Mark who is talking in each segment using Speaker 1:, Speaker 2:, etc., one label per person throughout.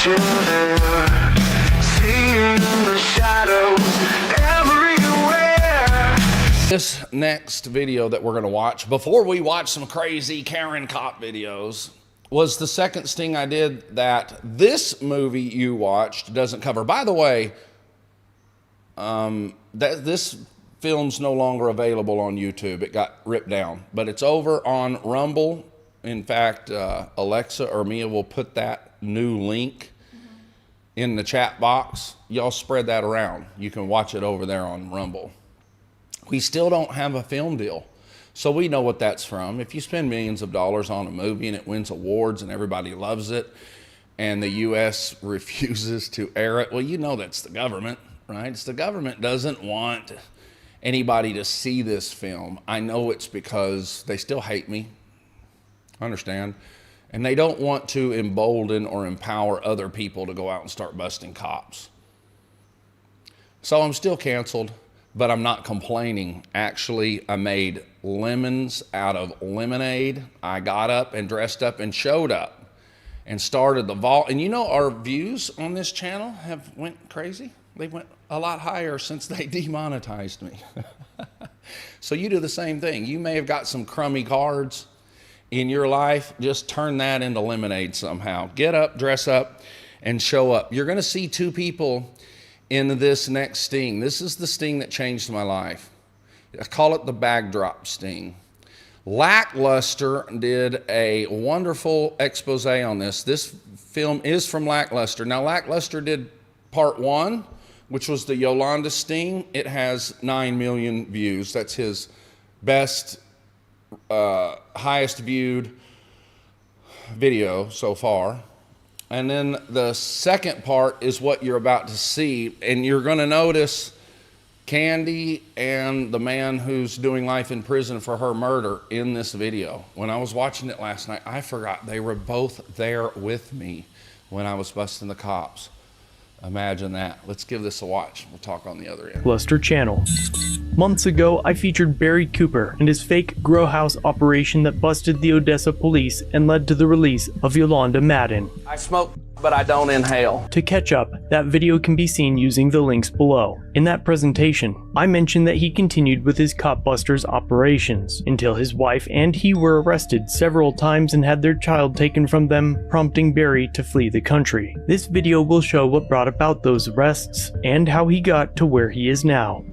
Speaker 1: you there, seeing the shadows everywhere.
Speaker 2: This next video that we're gonna watch, before we watch some crazy Karen cop videos, was the second sting I did that this movie you watched doesn't cover. By the way, this film's no longer available on YouTube. It got ripped down, but it's over on Rumble. In fact, Alexa or Mia will put that new link in the chat box. Y'all spread that around. You can watch it over there on Rumble. We still don't have a film deal, so we know what that's from. If you spend millions of dollars on a movie and it wins awards and everybody loves it, and the U.S. refuses to air it, well, you know that's the government, right? It's the government doesn't want anybody to see this film. I know it's because they still hate me, understand? And they don't want to embolden or empower other people to go out and start busting cops. So I'm still canceled, but I'm not complaining. Actually, I made lemons out of lemonade. I got up and dressed up and showed up and started the vault. And you know, our views on this channel have went crazy. They went a lot higher since they demonetized me. So you do the same thing. You may have got some crummy cards in your life. Just turn that into lemonade somehow. Get up, dress up, and show up. You're gonna see two people in this next sting. This is the sting that changed my life. I call it the bagdrop sting. Lackluster did a wonderful expose on this. This film is from Lackluster. Now, Lackluster did part one, which was the Yolanda Sting. It has 9 million views. That's his best, highest viewed video so far. And then the second part is what you're about to see. And you're gonna notice Candy and the man who's doing life in prison for her murder in this video. When I was watching it last night, I forgot they were both there with me when I was busting the cops. Imagine that. Let's give this a watch. We'll talk on the other end.
Speaker 3: Luster Channel. Months ago, I featured Barry Cooper and his fake grow house operation that busted the Odessa police and led to the release of Yolanda Madden.
Speaker 2: I smoke, but I don't inhale.
Speaker 3: To catch up, that video can be seen using the links below. In that presentation, I mentioned that he continued with his cop busters operations until his wife and he were arrested several times and had their child taken from them, prompting Barry to flee the country. This video will show what brought about those arrests and how he got to where he is now.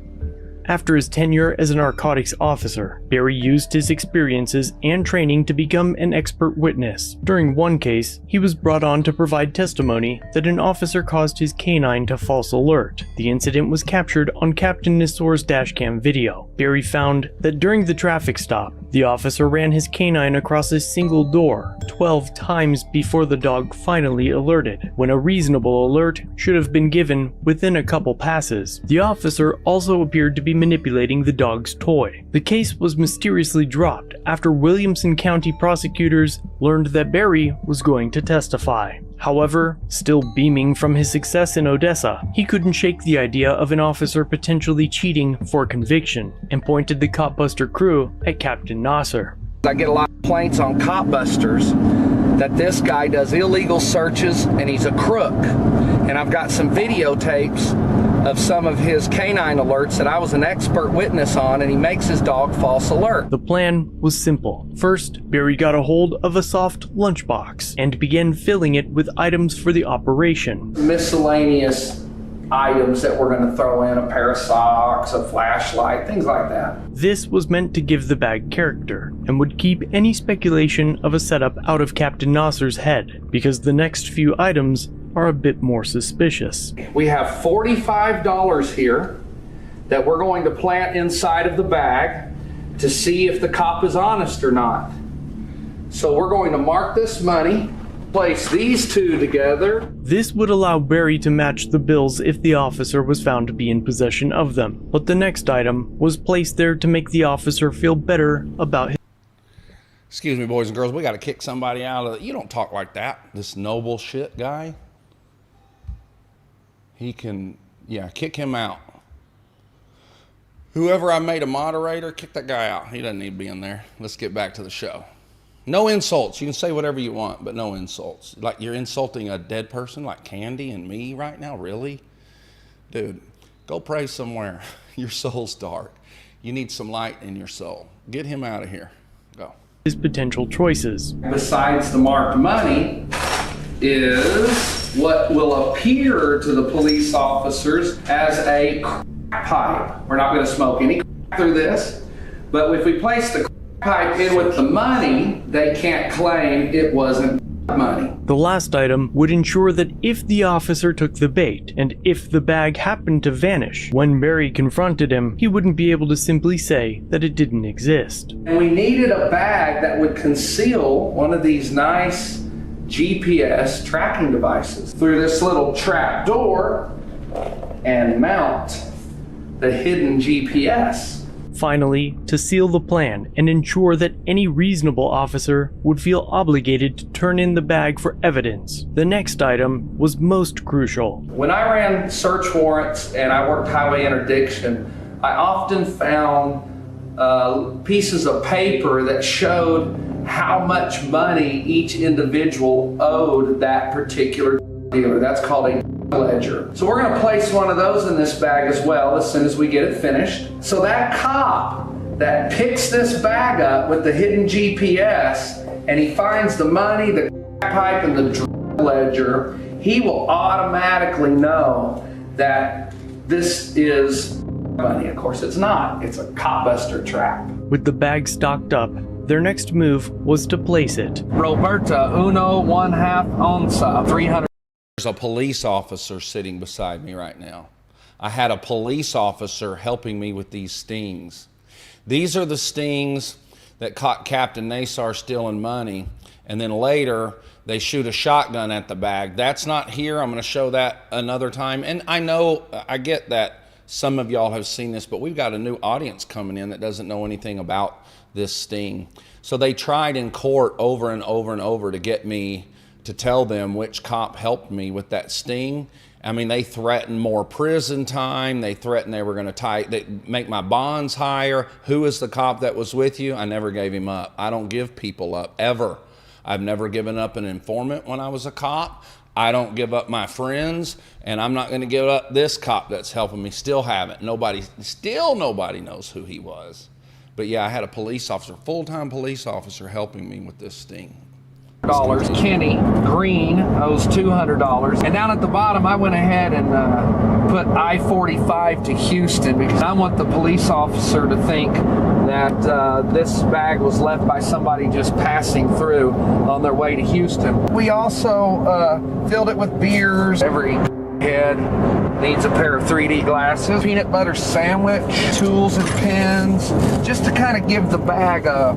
Speaker 3: After his tenure as a narcotics officer, Barry used his experiences and training to become an expert witness. During one case, he was brought on to provide testimony that an officer caused his canine to false alert. The incident was captured on Captain Nissor's dashcam video. Barry found that during the traffic stop, the officer ran his canine across a single door 12 times before the dog finally alerted, when a reasonable alert should have been given within a couple passes. The officer also appeared to be manipulating the dog's toy. The case was mysteriously dropped after Williamson County prosecutors learned that Barry was going to testify. However, still beaming from his success in Odessa, he couldn't shake the idea of an officer potentially cheating for conviction and pointed the copbuster crew at Captain Nasser.
Speaker 2: I get a lot of complaints on cop busters that this guy does illegal searches and he's a crook. And I've got some videotapes of some of his canine alerts that I was an expert witness on, and he makes his dog false alert.
Speaker 3: The plan was simple. First, Barry got a hold of a soft lunchbox and began filling it with items for the operation.
Speaker 2: Miscellaneous items that we're going to throw in, a pair of socks, a flashlight, things like that.
Speaker 3: This was meant to give the bag character and would keep any speculation of a setup out of Captain Nasser's head, because the next few items are a bit more suspicious.
Speaker 2: We have $45 here that we're going to plant inside of the bag to see if the cop is honest or not. So we're going to mark this money, place these two together.
Speaker 3: This would allow Barry to match the bills if the officer was found to be in possession of them. But the next item was placed there to make the officer feel better about his...
Speaker 2: Excuse me, boys and girls, we got to kick somebody out of it. You don't talk like that, this noble shit guy. He can, yeah, kick him out. Whoever I made a moderator, kick that guy out. He doesn't need to be in there. Let's get back to the show. No insults. You can say whatever you want, but no insults. Like you're insulting a dead person like Candy and me right now? Really? Dude, go pray somewhere. Your soul's dark. You need some light in your soul. Get him out of here. Go.
Speaker 3: His potential choices.
Speaker 2: Besides the marked money is what will appear to the police officers as a pipe. We're not going to smoke any through this, but if we place the pipe in with the money, they can't claim it wasn't money.
Speaker 3: The last item would ensure that if the officer took the bait, and if the bag happened to vanish, when Barry confronted him, he wouldn't be able to simply say that it didn't exist.
Speaker 2: And we needed a bag that would conceal one of these nice GPS tracking devices through this little trap door and mount the hidden GPS.
Speaker 3: Finally, to seal the plan and ensure that any reasonable officer would feel obligated to turn in the bag for evidence, the next item was most crucial.
Speaker 2: When I ran search warrants and I worked highway interdiction, I often found pieces of paper that showed how much money each individual owed that particular dealer. That's called a ledger. So we're going to place one of those in this bag as well as soon as we get it finished. So that cop that picks this bag up with the hidden GPS and he finds the money, the pipe, and the ledger, he will automatically know that this is money. Of course it's not. It's a cop buster trap.
Speaker 3: With the bag stocked up, their next move was to place it.
Speaker 2: Roberta, 1/2 onza, 300. There's a police officer sitting beside me right now. I had a police officer helping me with these stings. These are the stings that caught Captain Nasar stealing money, and then later they shoot a shotgun at the bag. That's not here. I'm going to show that another time. And I know, I get that some of y'all have seen this, but we've got a new audience coming in that doesn't know anything about this sting. So they tried in court over and over and over to get me to tell them which cop helped me with that sting. I mean, they threatened more prison time. They threatened they were going to make my bonds higher. Who is the cop that was with you? I never gave him up. I don't give people up, ever. I've never given up an informant when I was a cop. I don't give up my friends, and I'm not going to give up this cop that's helping me. Still haven't. Nobody knows who he was. But yeah, I had a police officer, full-time police officer helping me with this sting. Kenny Green owes $200. And down at the bottom, I went ahead and put I-45 to Houston because I want the police officer to think that this bag was left by somebody just passing through on their way to Houston. We also filled it with beers. Every head needs a pair of 3D glasses, peanut butter sandwich, tools and pens, just to kind of give the bag a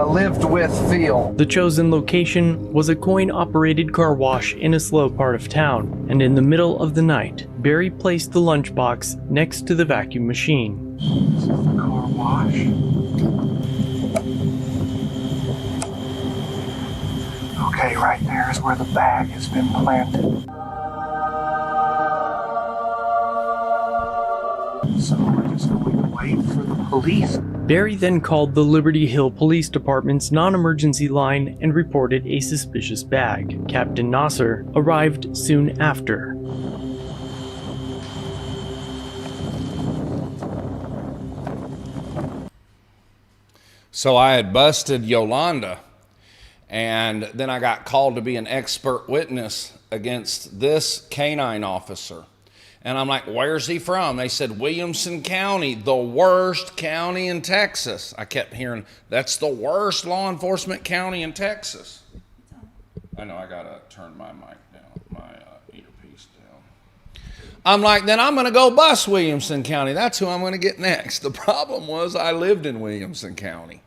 Speaker 2: lived with feel.
Speaker 3: The chosen location was a coin-operated car wash in a slow part of town, and in the middle of the night, Barry placed the lunchbox next to the vacuum machine.
Speaker 2: This is the car wash. Okay, right there is where the bag has been planted. So we're just going to wait for the police.
Speaker 3: Barry then called the Liberty Hill Police Department's non-emergency line and reported a suspicious bag. Captain Nasser arrived soon after.
Speaker 2: So I had busted Yolanda, and then I got called to be an expert witness against this canine officer. And I'm like, where's he from? They said, Williamson County, the worst county in Texas. I kept hearing, that's the worst law enforcement county in Texas. I know, I gotta turn my mic down, my earpiece down. I'm like, then I'm gonna go bust Williamson County. That's who I'm gonna get next. The problem was I lived in Williamson County.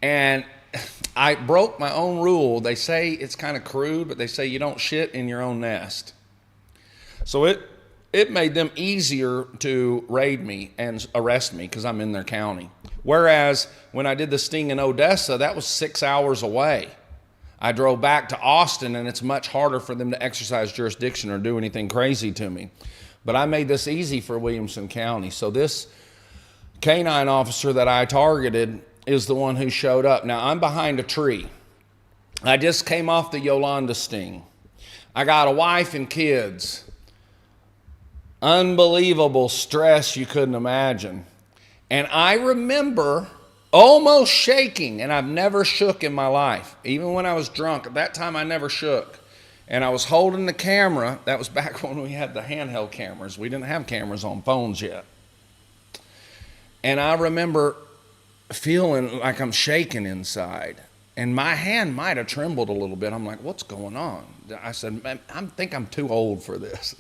Speaker 2: And I broke my own rule. They say it's kind of crude, but they say you don't shit in your own nest. So it made them easier to raid me and arrest me because I'm in their county. Whereas when I did the sting in Odessa, that was 6 hours away. I drove back to Austin, and it's much harder for them to exercise jurisdiction or do anything crazy to me. But I made this easy for Williamson County. So this canine officer that I targeted is the one who showed up. Now, I'm behind a tree. I just came off the Yolanda Sting. I got a wife and kids. Unbelievable stress you couldn't imagine. And I remember almost shaking, and I've never shook in my life. Even when I was drunk, at that time I never shook. And I was holding the camera. That was back when we had the handheld cameras. We didn't have cameras on phones yet. And I remember feeling like I'm shaking inside. And my hand might have trembled a little bit. I'm like, what's going on? I said, man, I think I'm too old for this.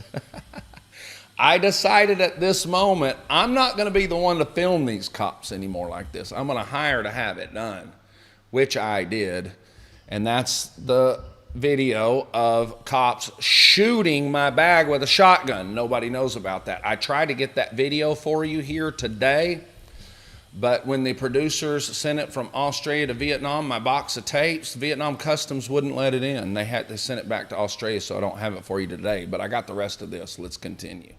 Speaker 2: I decided at this moment, I'm not going to be the one to film these cops anymore like this. I'm going to hire to have it done, which I did. And that's the video of cops shooting my bag with a shotgun. Nobody knows about that. I tried to get that video for you here today. But when the producers sent it from Australia to Vietnam, my box of tapes, Vietnam Customs wouldn't let it in. They had to send it back to Australia, so I don't have it for you today. But I got the rest of this. Let's continue.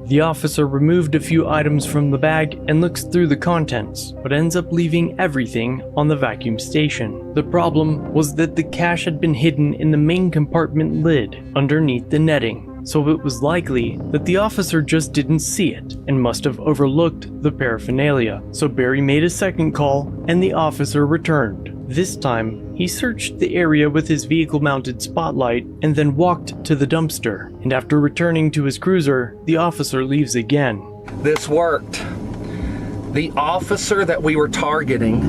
Speaker 3: The officer removed a few items from the bag and looks through the contents, but ends up leaving everything on the vacuum station. The problem was that the cash had been hidden in the main compartment lid underneath the netting. So it was likely that the officer just didn't see it and must have overlooked the paraphernalia. So Barry made a second call and the officer returned. This time, he searched the area with his vehicle-mounted spotlight and then walked to the dumpster. And after returning to his cruiser, the officer leaves again.
Speaker 2: This worked. The officer that we were targeting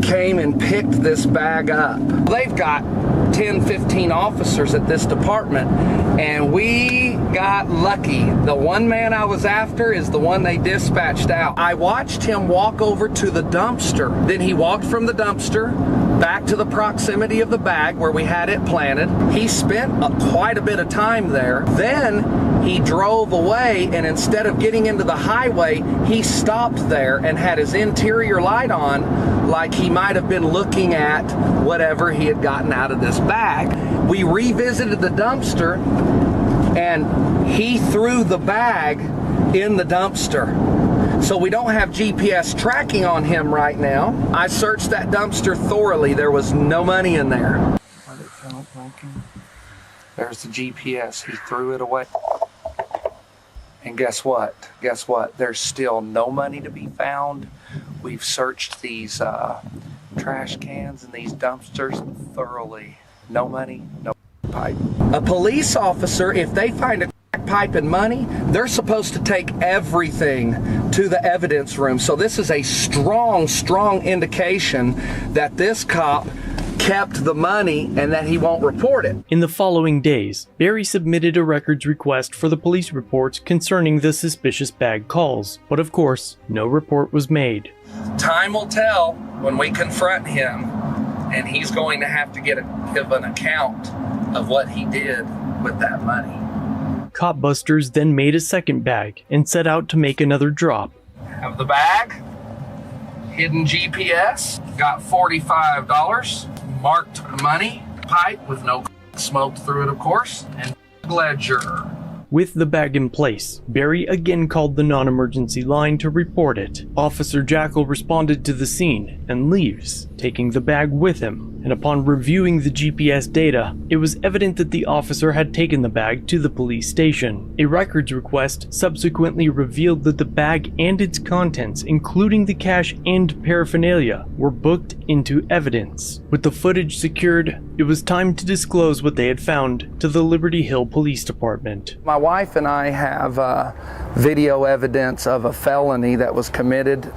Speaker 2: came and picked this bag up. They've got 10, 15 officers at this department, and we got lucky. The one man I was after is the one they dispatched out. I watched him walk over to the dumpster. Then he walked from the dumpster back to the proximity of the bag where we had it planted. He spent quite a bit of time there. Then he drove away, and instead of getting into the highway, he stopped there and had his interior light on, like he might have been looking at whatever he had gotten out of this bag. We revisited the dumpster, and he threw the bag in the dumpster. So we don't have GPS tracking on him right now. I searched that dumpster thoroughly. There was no money in there. There's the GPS. He threw it away. And guess what? Guess what? There's still no money to be found. We've searched these trash cans and these dumpsters thoroughly. No money, no pipe. A police officer, if they find a pipe and money, they're supposed to take everything to the evidence room. So this is a strong, strong indication that this cop kept the money and that he won't report it.
Speaker 3: In the following days, Barry submitted a records request for the police reports concerning the suspicious bag calls, but of course, no report was made.
Speaker 2: Time will tell when we confront him, and he's going to have to give an account of what he did with that money.
Speaker 3: Cop busters then made a second bag and set out to make another drop.
Speaker 2: Have the bag, hidden GPS, got $45, marked money, pipe with no smoke through it, of course, and ledger.
Speaker 3: With the bag in place, Barry again called the non-emergency line to report it. Officer Jackal responded to the scene and leaves, taking the bag with him. And upon reviewing the GPS data, it was evident that the officer had taken the bag to the police station. A records request subsequently revealed that the bag and its contents, including the cash and paraphernalia, were booked into evidence. With the footage secured, it was time to disclose what they had found to the Liberty Hill Police Department.
Speaker 2: My wife and I have video evidence of a felony that was committed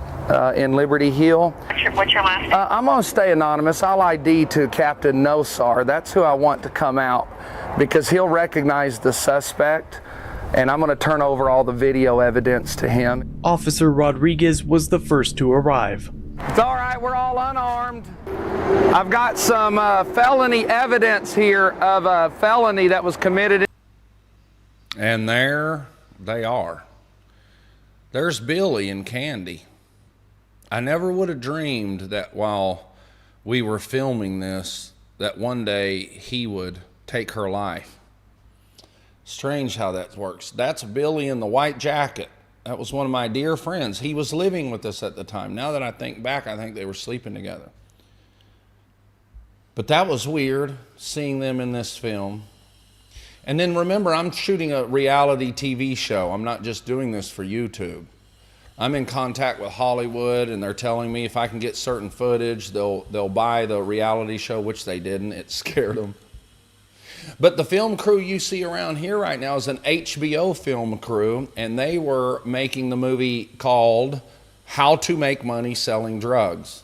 Speaker 2: in Liberty Hill.
Speaker 4: What's your last name?
Speaker 2: I'm going to stay anonymous. I'll ID to Captain Nosar. That's who I want to come out because he'll recognize the suspect, and I'm going to turn over all the video evidence to him.
Speaker 3: Officer Rodriguez was the first to arrive.
Speaker 2: It's all right, we're all unarmed. I've got some felony evidence here of a felony that was committed. And there they are. There's Billy and Candy. I never would have dreamed that while we were filming this, that one day he would take her life. Strange how that works. That's Billy in the white jacket. That was one of my dear friends. He was living with us at the time. Now that I think back, I think they were sleeping together. But that was weird, seeing them in this film. And then remember, I'm shooting a reality TV show. I'm not just doing this for YouTube. I'm in contact with Hollywood, and they're telling me if I can get certain footage, they'll buy the reality show, which they didn't. It scared them. But the film crew you see around here right now is an HBO film crew, and they were making the movie called How to Make Money Selling Drugs.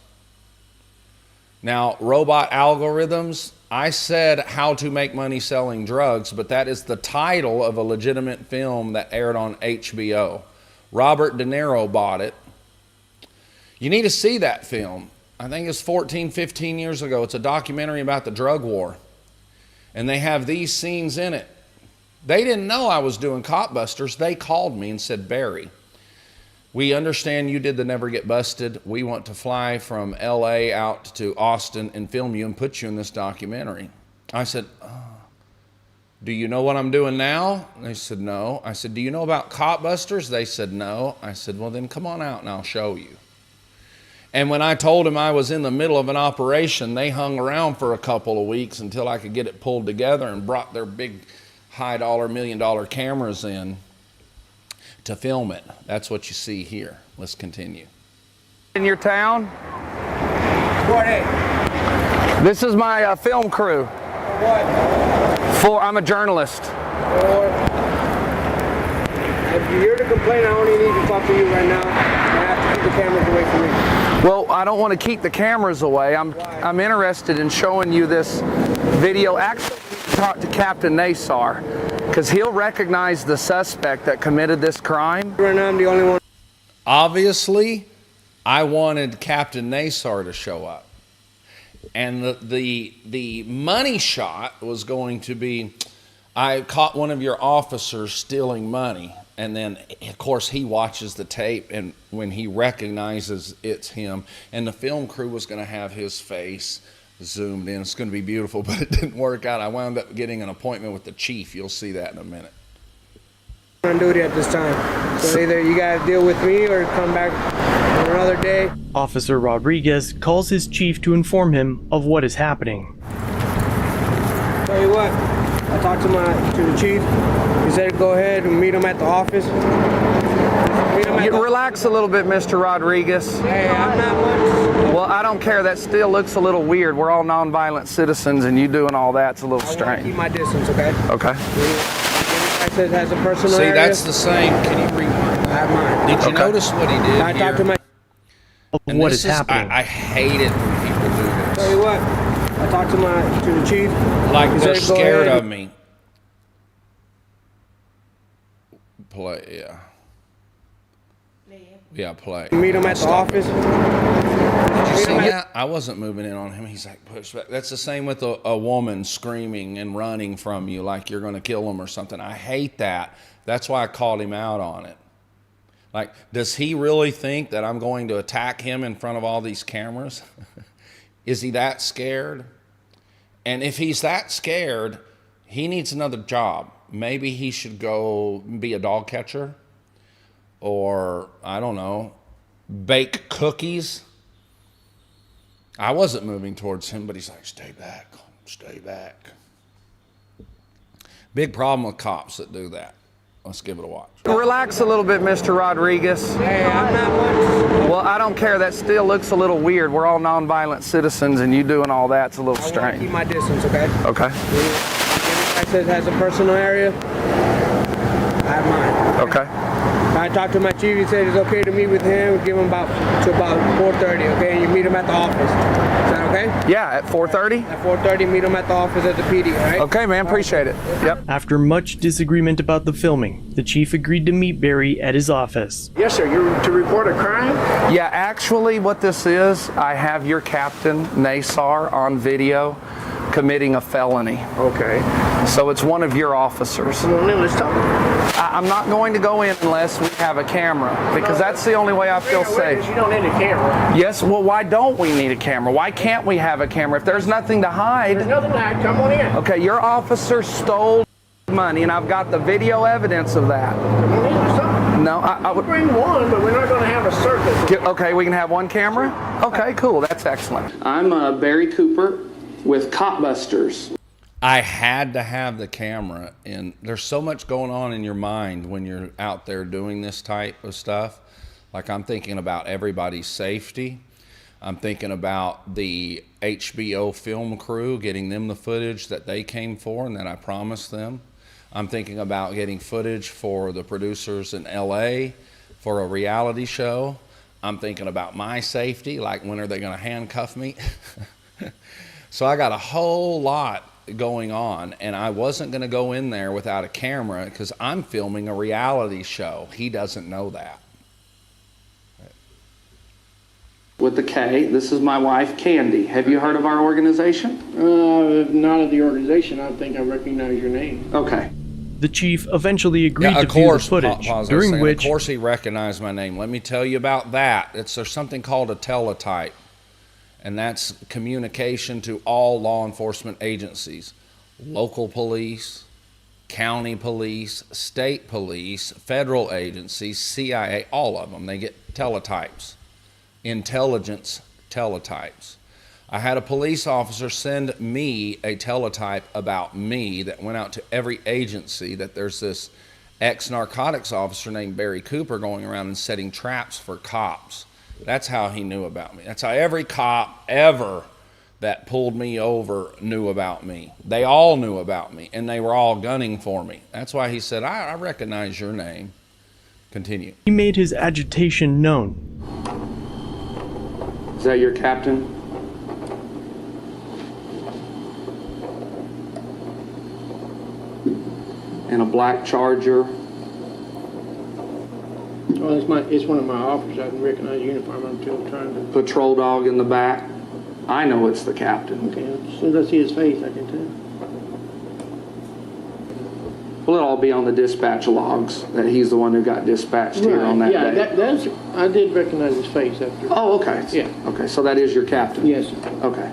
Speaker 2: Now, robot algorithms, I said How to Make Money Selling Drugs, but that is the title of a legitimate film that aired on HBO. Robert De Niro bought it. You need to see that film. I think it's 14, 15 years ago. It's a documentary about the drug war. And they have these scenes in it. They didn't know I was doing Cop Busters. They called me and said, Barry, we understand you did the Never Get Busted. We want to fly from LA out to Austin and film you and put you in this documentary. I said, do you know what I'm doing now? They said, no. I said, do you know about Cop Busters? They said, no. I said, well, then come on out and I'll show you. And when I told them I was in the middle of an operation, they hung around for a couple of weeks until I could get it pulled together and brought their big high-dollar, million-dollar cameras in to film it. That's what you see here. Let's continue. In your town?
Speaker 4: What?
Speaker 2: This is my film crew.
Speaker 4: What?
Speaker 2: I'm a journalist.
Speaker 4: If you hear the complaint, I only need to talk to you right now. I have to keep the cameras away from me.
Speaker 2: Well, I don't want to keep the cameras away. I'm interested in showing you this video. Actually, talk to Captain Nasar, because he'll recognize the suspect that committed this crime.
Speaker 4: Right now, I'm the only one.
Speaker 2: Obviously, I wanted Captain Nasar to show up. And the money shot was going to be, I caught one of your officers stealing money. And then, of course, he watches the tape, and when he recognizes it's him, and the film crew was going to have his face zoomed in. It's going to be beautiful, but it didn't work out. I wound up getting an appointment with the chief. You'll see that in a minute.
Speaker 4: I'm on duty at this time. So either you got to deal with me or come back on another day.
Speaker 3: Officer Rodriguez calls his chief to inform him of what is happening.
Speaker 4: Tell you what, I talked to the chief. He said go ahead and meet him at the office.
Speaker 2: Relax a little bit, Mr. Rodriguez.
Speaker 4: Hey, I'm not much.
Speaker 2: Well, I don't care. That still looks a little weird. We're all nonviolent citizens, and you doing all that's a little
Speaker 4: I want to
Speaker 2: strange.
Speaker 4: keep my distance, okay?
Speaker 2: Okay.
Speaker 4: I said has a personal area.
Speaker 2: That's the same. Can you rewind?
Speaker 4: I have mine.
Speaker 2: Did you notice what he did
Speaker 4: I
Speaker 2: here?
Speaker 4: talked to my.
Speaker 2: And
Speaker 3: What is happening?
Speaker 2: I hate it when people do this.
Speaker 4: Tell you what, I talked to the chief.
Speaker 2: Like
Speaker 4: He
Speaker 2: they're
Speaker 4: said, go
Speaker 2: scared
Speaker 4: ahead.
Speaker 2: of me. Play, yeah. Yeah, play.
Speaker 4: Meet him at the office.
Speaker 2: Did you see that? I wasn't moving in on him. He's like, push back. That's the same with a woman screaming and running from you like you're going to kill him or something. I hate that. That's why I called him out on it. Like, does he really think that I'm going to attack him in front of all these cameras? Is he that scared? And if he's that scared, he needs another job. Maybe he should go be a dog catcher, or I don't know, bake cookies. I wasn't moving towards him, but he's like, stay back, stay back. Big problem with cops that do that. Let's give it a watch. Relax a little bit, Mr. Rodriguez.
Speaker 4: Hey, I'm not much.
Speaker 2: Well, I don't care. That still looks a little weird. We're all nonviolent citizens, and you doing all that's a little
Speaker 4: I want to
Speaker 2: strange.
Speaker 4: keep my distance, okay?
Speaker 2: Okay.
Speaker 4: I said has a personal area. I have mine.
Speaker 2: Okay.
Speaker 4: I talked to my chief. He said it's okay to meet with him. Give him about 4:30, okay? And you meet him at the office. Is that okay?
Speaker 2: Yeah, at 4:30?
Speaker 4: At 4:30, meet him at the office at the PD, all right?
Speaker 2: Okay, man. Appreciate it. Yep.
Speaker 3: After much disagreement about the filming, the chief agreed to meet Barry at his office.
Speaker 4: Yes, sir. You're to report a crime?
Speaker 2: Yeah, actually what this is, I have your captain, Nasar, on video committing a felony.
Speaker 4: Okay.
Speaker 2: So it's one of your officers.
Speaker 4: Well, then let's talk.
Speaker 2: I'm not going to go in unless we have a camera, because that's the only way I feel safe.
Speaker 4: You don't need a camera.
Speaker 2: Yes, well, why don't we need a camera? Why can't we have a camera? If there's nothing to hide.
Speaker 4: There's nothing to hide. Come on in.
Speaker 2: Okay, your officer stole money, and I've got the video evidence of that.
Speaker 4: Come on in. Let's talk.
Speaker 2: No, I would.
Speaker 4: Bring one, but we're not going to have a circus.
Speaker 2: Okay, we can have one camera? Okay, cool. That's excellent. I'm Barry Cooper with Copbusters. I had to have the camera, and there's so much going on in your mind when you're out there doing this type of stuff. Like, I'm thinking about everybody's safety. I'm thinking about the HBO film crew, getting them the footage that they came for and that I promised them. I'm thinking about getting footage for the producers in LA for a reality show. I'm thinking about my safety, like when are they going to handcuff me? So I got a whole lot going on, and I wasn't going to go in there without a camera because I'm filming a reality show. He doesn't know that. With the K, this is my wife, Candy. Have you heard of our organization?
Speaker 4: Not of the organization. I don't think I recognize your name.
Speaker 2: Okay.
Speaker 3: The chief eventually agreed to view the footage, during which...
Speaker 2: Of course he recognized my name. Let me tell you about that. There's something called a teletype, and that's communication to all law enforcement agencies. Local police, county police, state police, federal agencies, CIA, all of them. They get teletypes. Intelligence teletypes. I had a police officer send me a teletype about me that went out to every agency that there's this ex-narcotics officer named Barry Cooper going around and setting traps for cops. That's how he knew about me. That's how every cop ever that pulled me over knew about me. They all knew about me, and they were all gunning for me. That's why he said, I recognize your name. Continue.
Speaker 3: He made his agitation known.
Speaker 2: Is that your captain? And a black Charger.
Speaker 4: Oh, it's one of my officers. I can recognize the uniform. I'm still trying to...
Speaker 2: Patrol dog in the back. I know it's the captain.
Speaker 4: Okay, as soon as I see his face, I can tell.
Speaker 2: Well, it'll all be on the dispatch logs that he's the one who got dispatched here on that day.
Speaker 4: Yeah, that's... I did recognize his face after...
Speaker 2: Oh, okay.
Speaker 4: Yeah.
Speaker 2: Okay, so that is your captain?
Speaker 4: Yes, sir.
Speaker 2: Okay.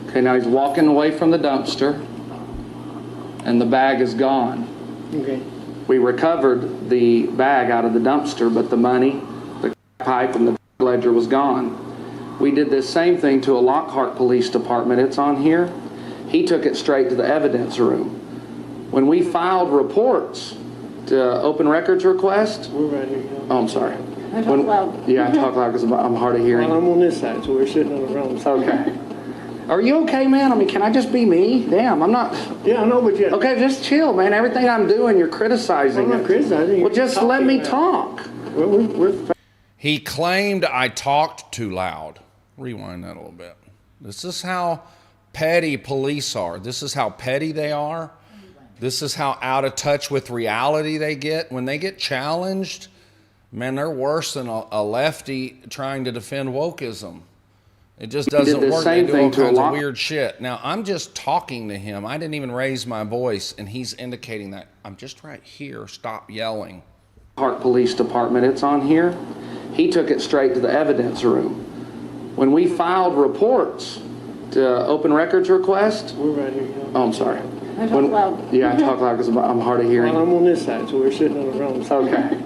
Speaker 2: Okay, now he's walking away from the dumpster, and the bag is gone.
Speaker 4: Okay.
Speaker 2: We recovered the bag out of the dumpster, but the money, the pipe, and the ledger was gone. We did this same thing to a Lockhart Police Department. It's on here. He took it straight to the evidence room. When we filed reports to open records request...
Speaker 4: We're right here.
Speaker 2: Oh, I'm sorry.
Speaker 5: I talk loud.
Speaker 2: Yeah, I talk loud because I'm hard of hearing.
Speaker 4: Well, I'm on this side, so we're sitting on the wrong side.
Speaker 2: Okay. Are you okay, man? I mean, can I just be me? Damn, I'm not...
Speaker 4: Yeah, I know, but yeah.
Speaker 2: Okay, just chill, man. Everything I'm doing, you're criticizing.
Speaker 4: I'm not criticizing.
Speaker 2: Well, just let me talk.
Speaker 4: We're
Speaker 2: He claimed I talked too loud. Rewind that a little bit. This is how petty police are. This is how petty they are. This is how out of touch with reality they get. When they get challenged, man, they're worse than a lefty trying to defend wokeism. It just doesn't work. They do all kinds of weird shit. Now, I'm just talking to him. I didn't even raise my voice, and he's indicating that I'm just right here. Stop yelling. Hart Police Department, it's on here. He took it straight to the evidence room. When we filed reports to open records request...
Speaker 4: We're right here.
Speaker 2: Oh, I'm sorry.
Speaker 5: I talk loud.
Speaker 2: Yeah, I talk loud because I'm hard of hearing.
Speaker 4: Well, I'm on this side, so we're sitting on the wrong side.
Speaker 2: Okay.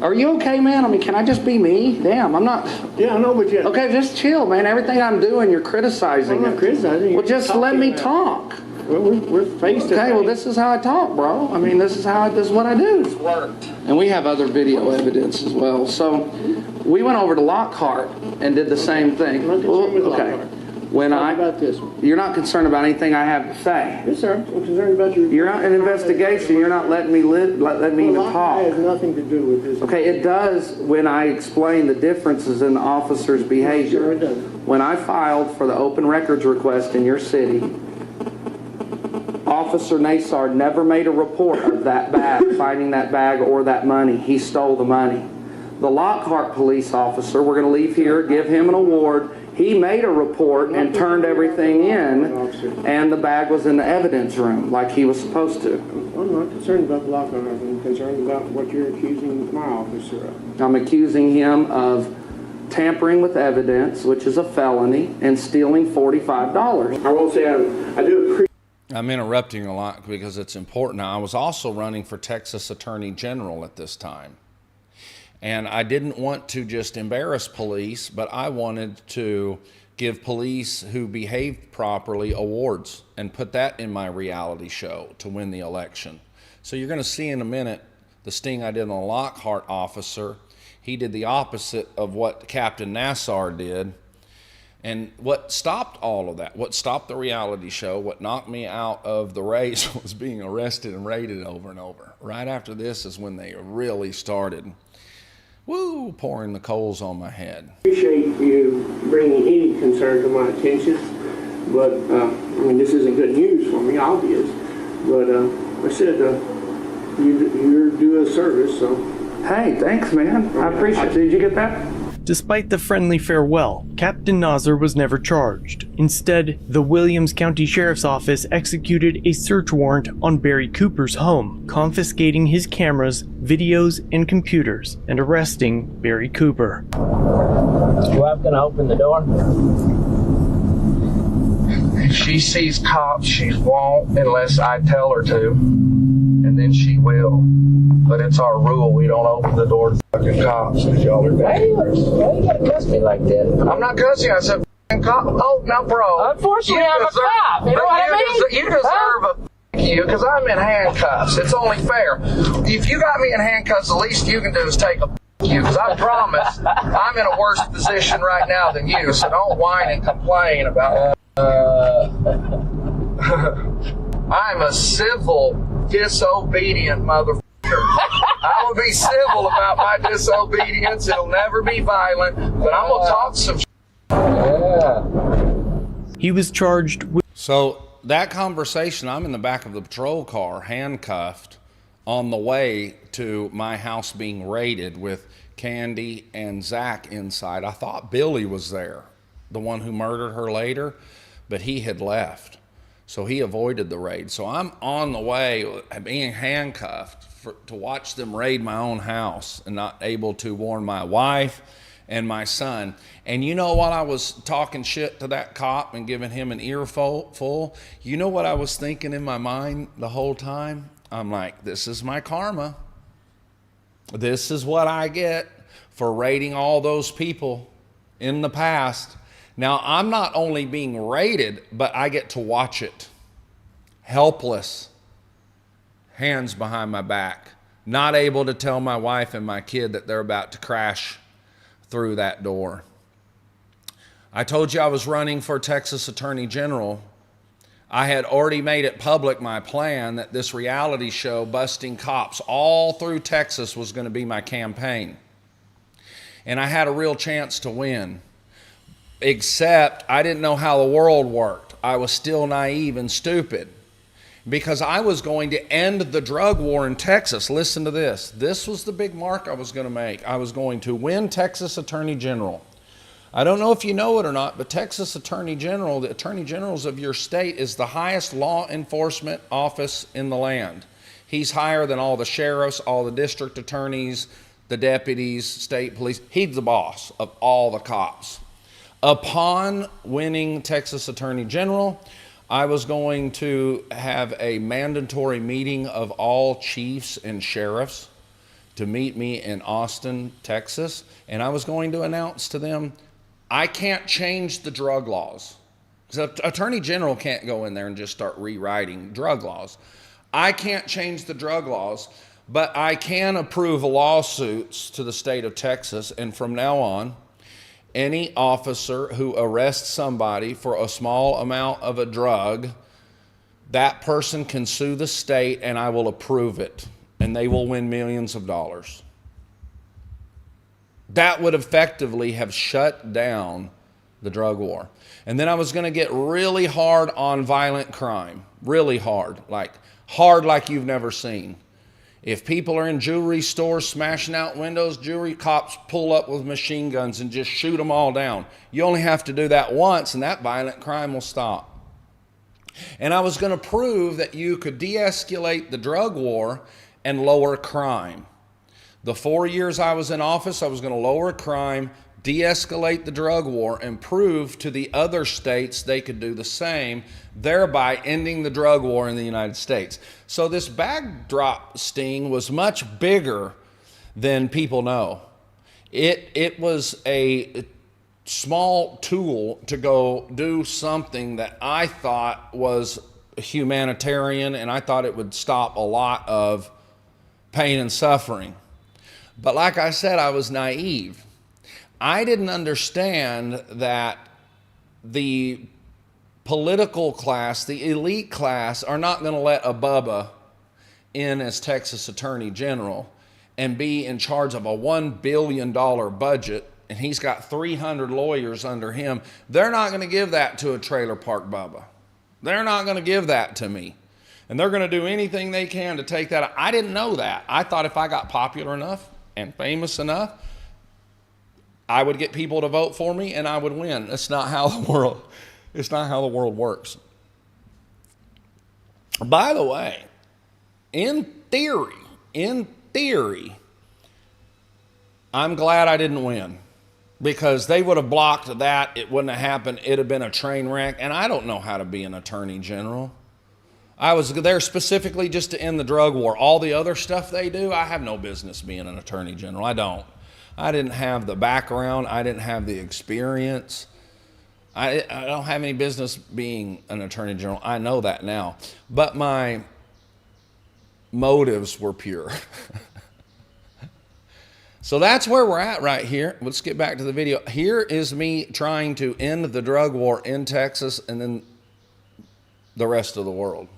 Speaker 2: Are you okay, man? I mean, can I just be me? Damn, I'm not...
Speaker 4: Yeah, I know, but yeah.
Speaker 2: Okay, just chill, man. Everything I'm doing, you're criticizing.
Speaker 4: I'm not criticizing.
Speaker 2: Well, just let me talk.
Speaker 4: Well, we're face to face.
Speaker 2: Okay, well, this is how I talk, bro. I mean, this is what I do. It's worked. And we have other video evidence as well. So we went over to Lockhart and did the same thing.
Speaker 4: I'm not concerned with Lockhart.
Speaker 2: When
Speaker 4: Talk about this one.
Speaker 2: You're not concerned about anything I have to say.
Speaker 4: Yes, sir. I'm concerned about your...
Speaker 2: You're not an investigation. You're not letting me even talk.
Speaker 4: It has nothing to do with this.
Speaker 2: Okay, it does when I explain the differences in the officer's behavior.
Speaker 4: Sure, it does.
Speaker 2: When I filed for the open records request in your city, Officer Nassar never made a report of that bag, finding that bag or that money. He stole the money. The Lockhart police officer, we're going to leave here, give him an award. He made a report and turned everything in, and the bag was in the evidence room like he was supposed to.
Speaker 4: I'm not concerned about the Lockhart. I'm concerned about what you're accusing my officer of.
Speaker 2: I'm accusing him of tampering with evidence, which is a felony, and stealing $45.
Speaker 4: I won't say I do appreciate...
Speaker 2: I'm interrupting a lot because it's important. Now, I was also running for Texas Attorney General at this time. And I didn't want to just embarrass police, but I wanted to give police who behaved properly awards and put that in my reality show to win the election. So you're going to see in a minute the sting I did on a Lockhart officer. He did the opposite of what Captain Nassar did. And what stopped all of that, what stopped the reality show, what knocked me out of the race was being arrested and raided over and over. Right after this is when they really started, pouring the coals on my head.
Speaker 6: Appreciate you bringing any concern to my attention, but I mean, this isn't good news for me, obvious, but I said you're due a service, so. Hey, thanks, man. I appreciate it. Did you get that?
Speaker 3: Despite the friendly farewell, Captain Nasser was never charged. Instead, the Williams County Sheriff's Office executed a search warrant on Barry Cooper's home, confiscating his cameras, videos, and computers, and arresting Barry Cooper.
Speaker 7: Your wife gonna open the door?
Speaker 8: If she sees cops, she won't unless I tell her to, and then she will. But it's our rule, we don't open the door to fucking cops if y'all are
Speaker 7: Why you gotta cuss me like that?
Speaker 8: I'm not cussing, I said fucking cop. Oh, now bro.
Speaker 7: Unfortunately, I'm a cop. You know what I mean?
Speaker 8: You deserve a you, because I'm in handcuffs. It's only fair. If you got me in handcuffs, the least you can do is take a you, because I promise I'm in a worse position right now than you, so don't whine and complain about I'm a civil, disobedient motherfucker. I will be civil about my disobedience. It'll never be violent, but I'm going to talk some shit.
Speaker 3: He was charged with...
Speaker 2: So that conversation, I'm in the back of the patrol car, handcuffed, on the way to my house being raided with Candy and Zach inside. I thought Billy was there, the one who murdered her later, but he had left. So he avoided the raid. So I'm on the way being handcuffed to watch them raid my own house and not able to warn my wife and my son. And you know, while I was talking shit to that cop and giving him an earful, you know what I was thinking in my mind the whole time? I'm like, this is my karma. This is what I get for raiding all those people in the past. Now, I'm not only being raided, but I get to watch it. Helpless. Hands behind my back. Not able to tell my wife and my kid that they're about to crash through that door. I told you I was running for Texas Attorney General. I had already made it public, my plan, that this reality show, Busting Cops, all through Texas was going to be my campaign. And I had a real chance to win. Except I didn't know how the world worked. I was still naive and stupid because I was going to end the drug war in Texas. Listen to this. This was the big mark I was going to make. I was going to win Texas Attorney General. I don't know if you know it or not, but Texas Attorney General, the Attorney Generals of your state, is the highest law enforcement office in the land. He's higher than all the sheriffs, all the district attorneys, the deputies, state police. He's the boss of all the cops. Upon winning Texas Attorney General, I was going to have a mandatory meeting of all chiefs and sheriffs to meet me in Austin, Texas, and I was going to announce to them, I can't change the drug laws. The Attorney General can't go in there and just start rewriting drug laws. I can't change the drug laws, but I can approve lawsuits to the state of Texas, and from now on, any officer who arrests somebody for a small amount of a drug, that person can sue the state and I will approve it, and they will win millions of dollars. That would effectively have shut down the drug war. And then I was going to get really hard on violent crime, really hard like you've never seen. If people are in jewelry stores smashing out windows, jewelry cops pull up with machine guns and just shoot them all down. You only have to do that once and that violent crime will stop. And I was going to prove that you could de-escalate the drug war and lower crime. The 4 years I was in office, I was going to lower crime, de-escalate the drug war and prove to the other states they could do the same, thereby ending the drug war in the United States. So this bagdrop sting was much bigger than people know. It was a small tool to go do something that I thought was humanitarian, and I thought it would stop a lot of pain and suffering. But like I said, I was naive. I didn't understand that the political class, the elite class, are not going to let a Bubba in as Texas Attorney General and be in charge of a $1 billion budget, and he's got 300 lawyers under him. They're not going to give that to a trailer park Bubba. They're not going to give that to me. And they're going to do anything they can to take that. I didn't know that. I thought if I got popular enough and famous enough, I would get people to vote for me and I would win. It's not how the world works. By the way, in theory, I'm glad I didn't win, because they would have blocked that. It wouldn't have happened. It'd have been a train wreck. And I don't know how to be an attorney general. I was there specifically just to end the drug war. All the other stuff they do, I have no business being an attorney general. I don't. I didn't have the background. I didn't have the experience. I don't have any business being an attorney general. I know that now. But my motives were pure. So that's where we're at right here. Let's get back to the video. Here is me trying to end the drug war in Texas and then the rest of the world.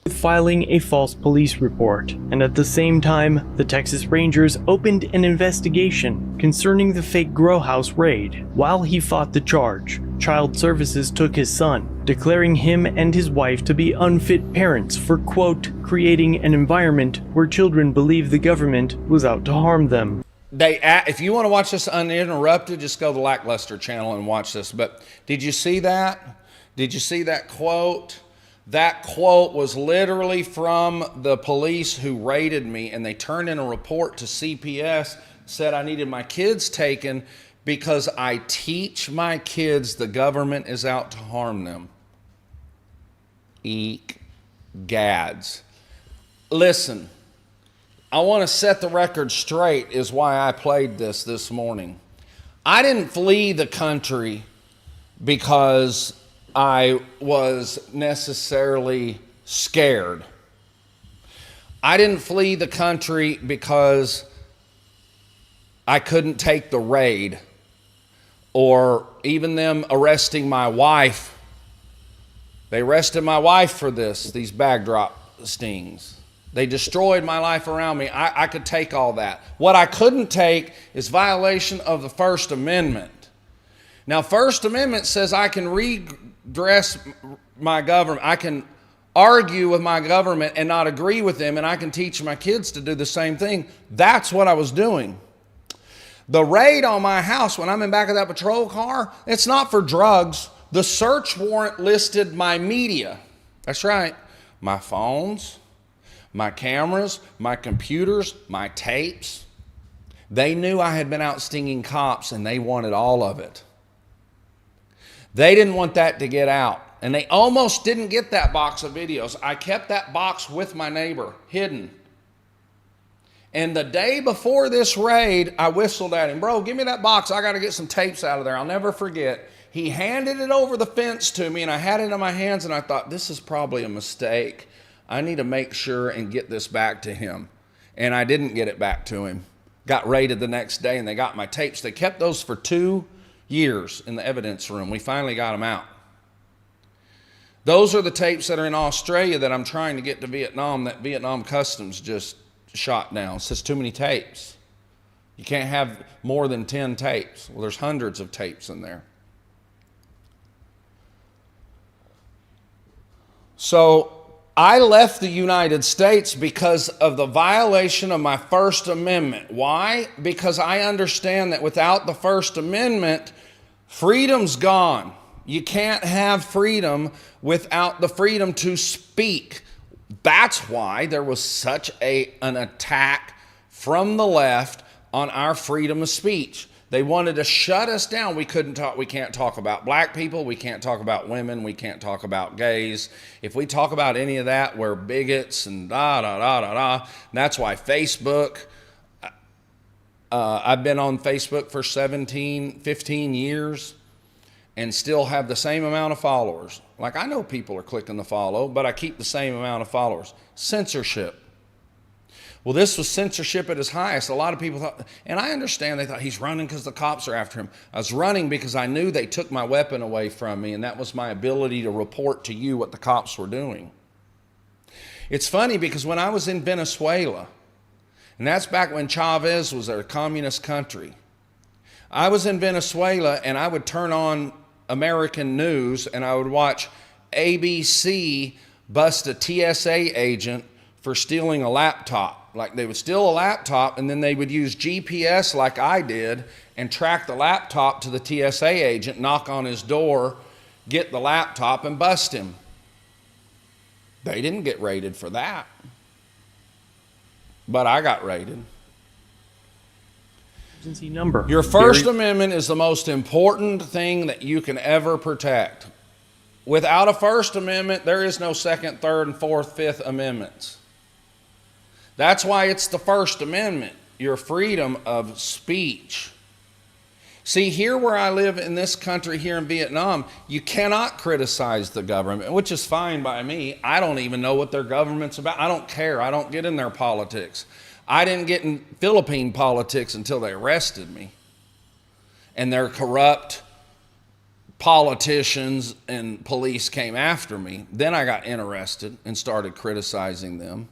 Speaker 3: Filing a false police report, and at the same time, the Texas Rangers opened an investigation concerning the fake grow house raid. While he fought the charge, Child Services took his son, declaring him and his wife to be unfit parents for, quote, creating an environment where children believe the government was out to harm them.
Speaker 2: If you want to watch this uninterrupted, just go to the Lackluster channel and watch this. But did you see that? Did you see that quote? That quote was literally from the police who raided me, and they turned in a report to CPS, said I needed my kids taken because I teach my kids the government is out to harm them. Eek gads. Listen, I want to set the record straight is why I played this morning. I didn't flee the country because I was necessarily scared. I didn't flee the country because I couldn't take the raid, or even them arresting my wife. They arrested my wife for these bagdrop stings. They destroyed my life around me. I could take all that. What I couldn't take is violation of the First Amendment. Now, First Amendment says I can redress my government. I can argue with my government and not agree with them, and I can teach my kids to do the same thing. That's what I was doing. The raid on my house when I'm in back of that patrol car, it's not for drugs. The search warrant listed my media. That's right. My phones, my cameras, my computers, my tapes. They knew I had been out stinging cops, and they wanted all of it. They didn't want that to get out, and they almost didn't get that box of videos. I kept that box with my neighbor, hidden. And the day before this raid, I whistled at him, bro, give me that box. I got to get some tapes out of there. I'll never forget. He handed it over the fence to me, and I had it in my hands, and I thought, this is probably a mistake. I need to make sure and get this back to him. And I didn't get it back to him. Got raided the next day, and they got my tapes. They kept those for 2 years in the evidence room. We finally got them out. Those are the tapes that are in Australia that I'm trying to get to Vietnam, that Vietnam Customs just shot down. It's just too many tapes. You can't have more than 10 tapes. Well, there's hundreds of tapes in there. So I left the United States because of the violation of my First Amendment. Why? Because I understand that without the First Amendment, freedom's gone. You can't have freedom without the freedom to speak. That's why there was such an attack from the left on our freedom of speech. They wanted to shut us down. We couldn't talk. We can't talk about black people. We can't talk about women. We can't talk about gays. If we talk about any of that, we're bigots and da da da da da. And that's why Facebook. I've been on Facebook for 15 years and still have the same amount of followers. Like, I know people are clicking the follow, but I keep the same amount of followers. Censorship. Well, this was censorship at its highest. A lot of people thought, and I understand, they thought he's running because the cops are after him. I was running because I knew they took my weapon away from me, and that was my ability to report to you what the cops were doing. It's funny because when I was in Venezuela, and that's back when Chavez was a communist country, I was in Venezuela and I would turn on American news and I would watch ABC bust a TSA agent for stealing a laptop. Like, they would steal a laptop and then they would use GPS like I did and track the laptop to the TSA agent, knock on his door, get the laptop and bust him. They didn't get raided for that. But I got raided.
Speaker 3: Emergency number.
Speaker 2: Your First Amendment is the most important thing that you can ever protect. Without a First Amendment, there is no Second, Third, and Fourth, Fifth Amendments. That's why it's the First Amendment, your freedom of speech. See, here where I live in this country, here in Vietnam, you cannot criticize the government, which is fine by me. I don't even know what their government's about. I don't care. I don't get in their politics. I didn't get in Philippine politics until they arrested me. And their corrupt politicians and police came after me. Then I got interested and started criticizing them.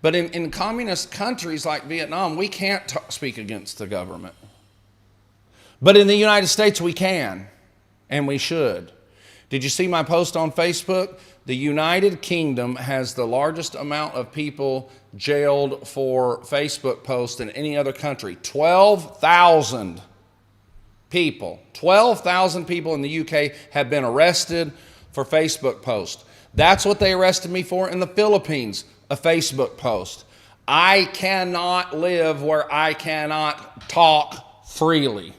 Speaker 2: But in communist countries like Vietnam, we can't speak against the government. But in the United States, we can, and we should. Did you see my post on Facebook? The United Kingdom has the largest amount of people jailed for Facebook posts than any other country. 12,000 people. 12,000 people in the UK have been arrested for Facebook posts. That's what they arrested me for in the Philippines, a Facebook post. I cannot live where I cannot talk freely.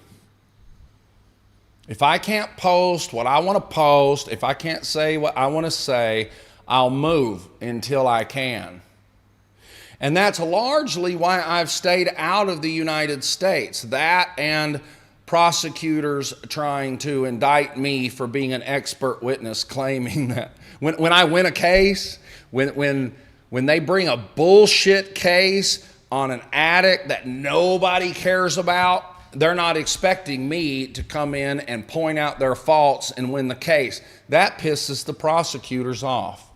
Speaker 2: If I can't post what I want to post, if I can't say what I want to say, I'll move until I can. And that's largely why I've stayed out of the United States. That and prosecutors trying to indict me for being an expert witness, claiming that when I win a case, when they bring a bullshit case on an addict that nobody cares about, they're not expecting me to come in and point out their faults and win the case. That pisses the prosecutors off.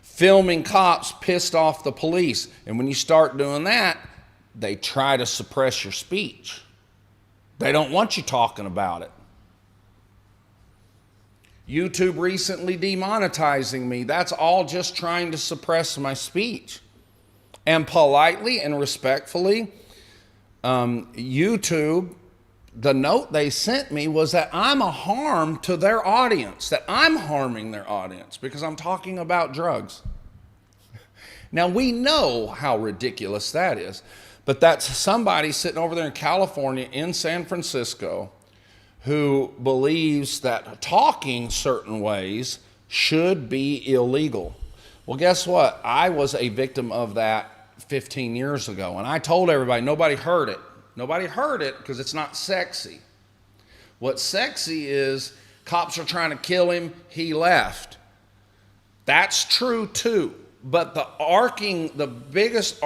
Speaker 2: Filming cops pissed off the police. And when you start doing that, they try to suppress your speech. They don't want you talking about it. YouTube recently demonetizing me. That's all just trying to suppress my speech. And politely and respectfully, YouTube, the note they sent me was that I'm a harm to their audience, that I'm harming their audience because I'm talking about drugs. Now, we know how ridiculous that is, but that's somebody sitting over there in California, in San Francisco, who believes that talking certain ways should be illegal. Well, guess what? I was a victim of that 15 years ago, and I told everybody, nobody heard it. Nobody heard it because it's not sexy. What's sexy is cops are trying to kill him, he left. That's true too. But the biggest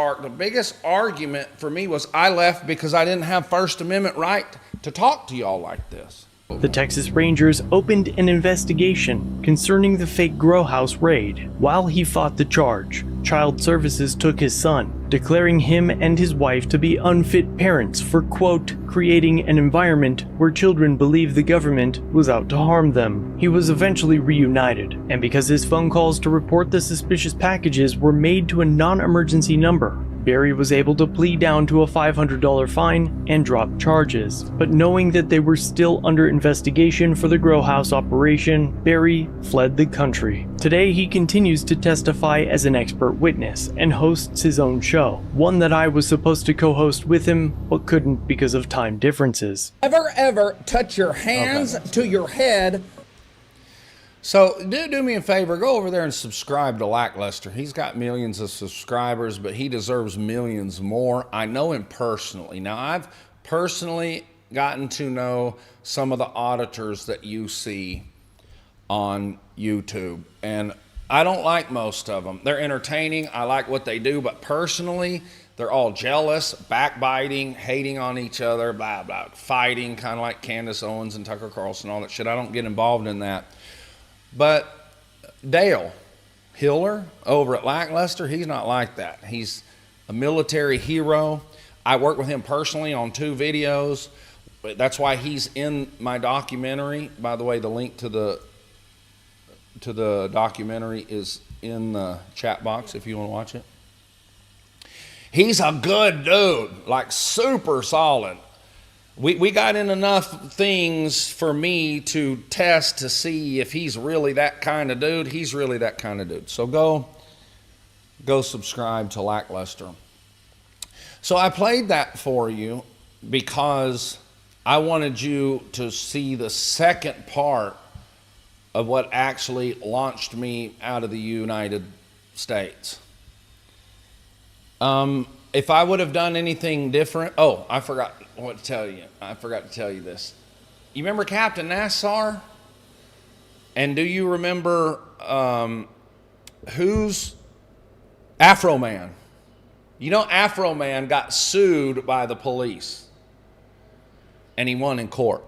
Speaker 2: argument for me was I left because I didn't have First Amendment right to talk to y'all like this.
Speaker 3: The Texas Rangers opened an investigation concerning the fake grow house raid. While he fought the charge, Child Services took his son, declaring him and his wife to be unfit parents for, quote, creating an environment where children believe the government was out to harm them. He was eventually reunited, and because his phone calls to report the suspicious packages were made to a non-emergency number, Barry was able to plead down to a $500 fine and drop charges, but knowing that they were still under investigation for the grow house operation, Barry fled the country. Today he continues to testify as an expert witness and hosts his own show, one that I was supposed to co-host with him, but couldn't because of time differences.
Speaker 2: Ever touch your hands to your head. So do me a favor, go over there and subscribe to Lackluster. He's got millions of subscribers, but he deserves millions more. I know him personally. Now, I've personally gotten to know some of the auditors that you see on YouTube, and I don't like most of them. They're entertaining. I like what they do, but personally, they're all jealous, backbiting, hating on each other, blah, blah, fighting, kind of like Candace Owens and Tucker Carlson, all that shit. I don't get involved in that. But Dale Hiller over at Lackluster, he's not like that. He's a military hero. I work with him personally on 2 videos. That's why he's in my documentary. By the way, the link to the documentary is in the chat box if you want to watch it. He's a good dude, like super solid. We got in enough things for me to test to see if he's really that kind of dude. He's really that kind of dude. So go subscribe to Lackluster. So I played that for you because I wanted you to see the second part of what actually launched me out of the United States. If I would have done anything different, oh, I forgot what to tell you. I forgot to tell you this. You remember Captain Nassar? And do you remember who's Afro Man? You know, Afro Man got sued by the police, and he won in court.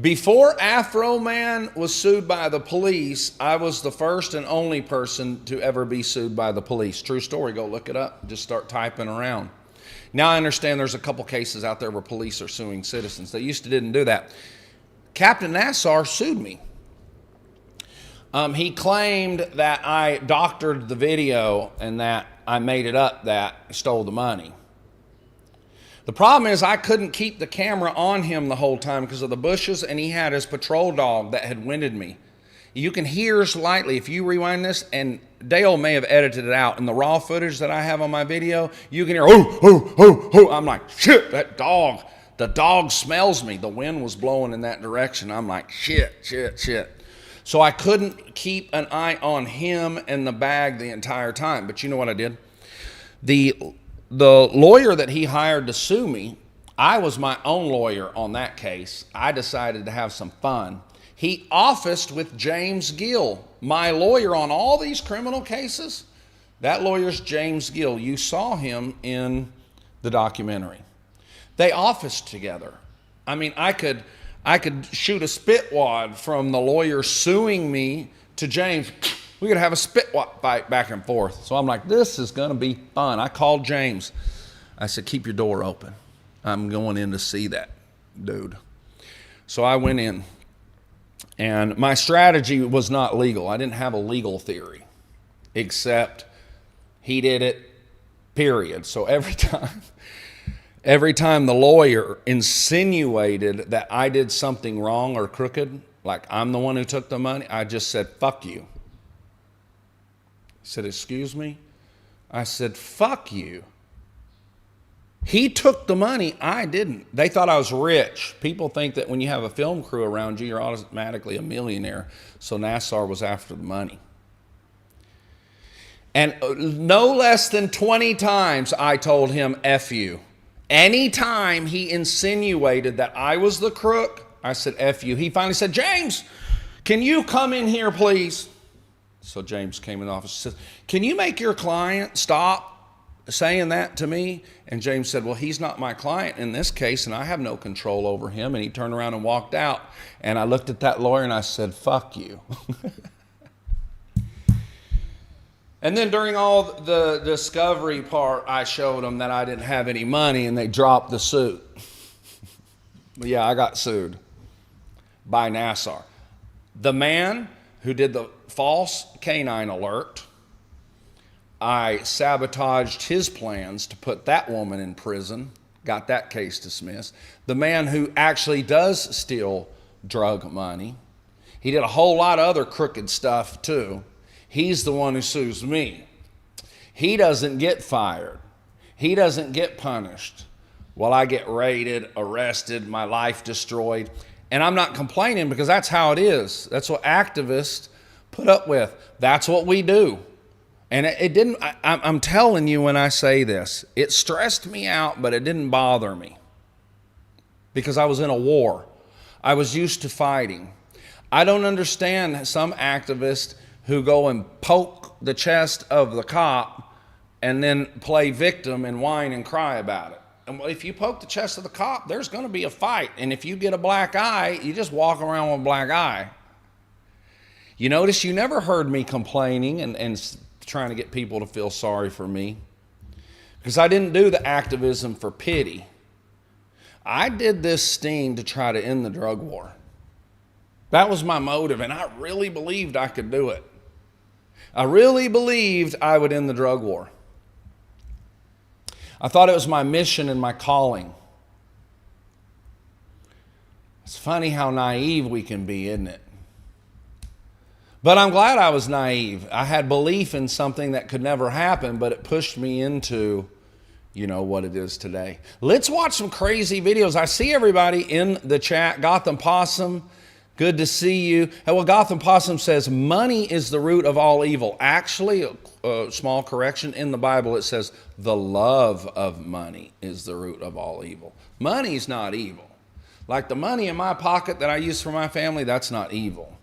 Speaker 2: Before Afro Man was sued by the police, I was the first and only person to ever be sued by the police. True story, go look it up. Just start typing around. Now I understand there's a couple cases out there where police are suing citizens. They used to didn't do that. Captain Nassar sued me. He claimed that I doctored the video and that I made it up that I stole the money. The problem is I couldn't keep the camera on him the whole time because of the bushes, and he had his patrol dog that had winded me. You can hear slightly, if you rewind this, and Dale may have edited it out, in the raw footage that I have on my video, you can hear, oh, oh, oh, oh. I'm like, shit, that dog, the dog smells me. The wind was blowing in that direction. I'm like, shit, shit, shit. So I couldn't keep an eye on him and the bag the entire time. But you know what I did? The lawyer that he hired to sue me, I was my own lawyer on that case. I decided to have some fun. He officed with James Gill, my lawyer on all these criminal cases. That lawyer's James Gill. You saw him in the documentary. They officed together. I mean, I could shoot a spit wad from the lawyer suing me to James. We could have a spit fight back and forth. So I'm like, this is going to be fun. I called James. I said, keep your door open. I'm going in to see that dude. So I went in. And my strategy was not legal. I didn't have a legal theory, except he did it, period. So every time the lawyer insinuated that I did something wrong or crooked, like I'm the one who took the money, I just said, fuck you. He said, excuse me? I said, fuck you. He took the money, I didn't. They thought I was rich. People think that when you have a film crew around you, you're automatically a millionaire. So Nassar was after the money. And no less than 20 times I told him, F you. Anytime he insinuated that I was the crook, I said, F you. He finally said, James, can you come in here, please? So James came in the office and said, can you make your client stop saying that to me? And James said, well, he's not my client in this case, and I have no control over him. And he turned around and walked out. And I looked at that lawyer and I said, fuck you. And then during all the discovery part, I showed them that I didn't have any money, and they dropped the suit. But yeah, I got sued by Nassar. The man who did the false canine alert I sabotaged his plans to put that woman in prison, got that case dismissed. The man who actually does steal drug money, he did a whole lot of other crooked stuff too. He's the one who sues me. He doesn't get fired. He doesn't get punished. Well, I get raided, arrested, my life destroyed. And I'm not complaining because that's how it is. That's what activists put up with. That's what we do. And it didn't, I'm telling you when I say this, it stressed me out, but it didn't bother me because I was in a war. I was used to fighting. I don't understand some activists who go and poke the chest of the cop and then play victim and whine and cry about it. And if you poke the chest of the cop, there's going to be a fight. And if you get a black eye, you just walk around with a black eye. You notice you never heard me complaining and trying to get people to feel sorry for me, because I didn't do the activism for pity. I did this sting to try to end the drug war. That was my motive, and I really believed I could do it. I really believed I would end the drug war. I thought it was my mission and my calling. It's funny how naive we can be, isn't it? But I'm glad I was naive. I had belief in something that could never happen, but it pushed me into, you know, what it is today. Let's watch some crazy videos. I see everybody in the chat. Gotham Possum, good to see you. Well, Gotham Possum says, money is the root of all evil. Actually, a small correction. In the Bible, it says, the love of money is the root of all evil. Money's not evil. Like the money in my pocket that I use for my family, that's not evil.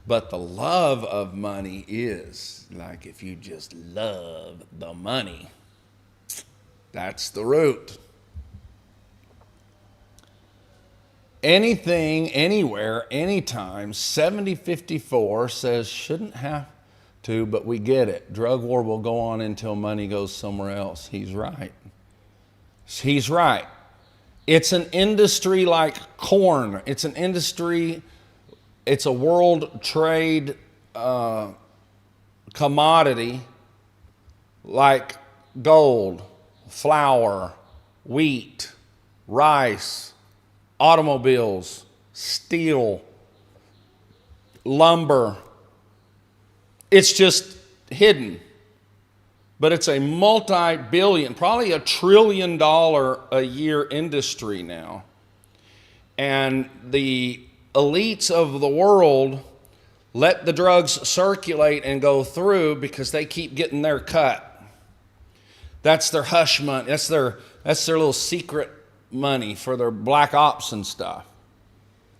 Speaker 2: But the love of money is. Like if you just love the money, that's the root. Anything, anywhere, anytime, 7054 says shouldn't have to, but we get it. Drug war will go on until money goes somewhere else. He's right. He's right. It's an industry like corn. It's an industry. It's a world trade commodity like gold, flour, wheat, rice, automobiles, steel, lumber. It's just hidden. But it's a multi-billion, probably $1 trillion a year industry now. And the elites of the world let the drugs circulate and go through because they keep getting their cut. That's their hush money. That's their little secret money for their black ops and stuff.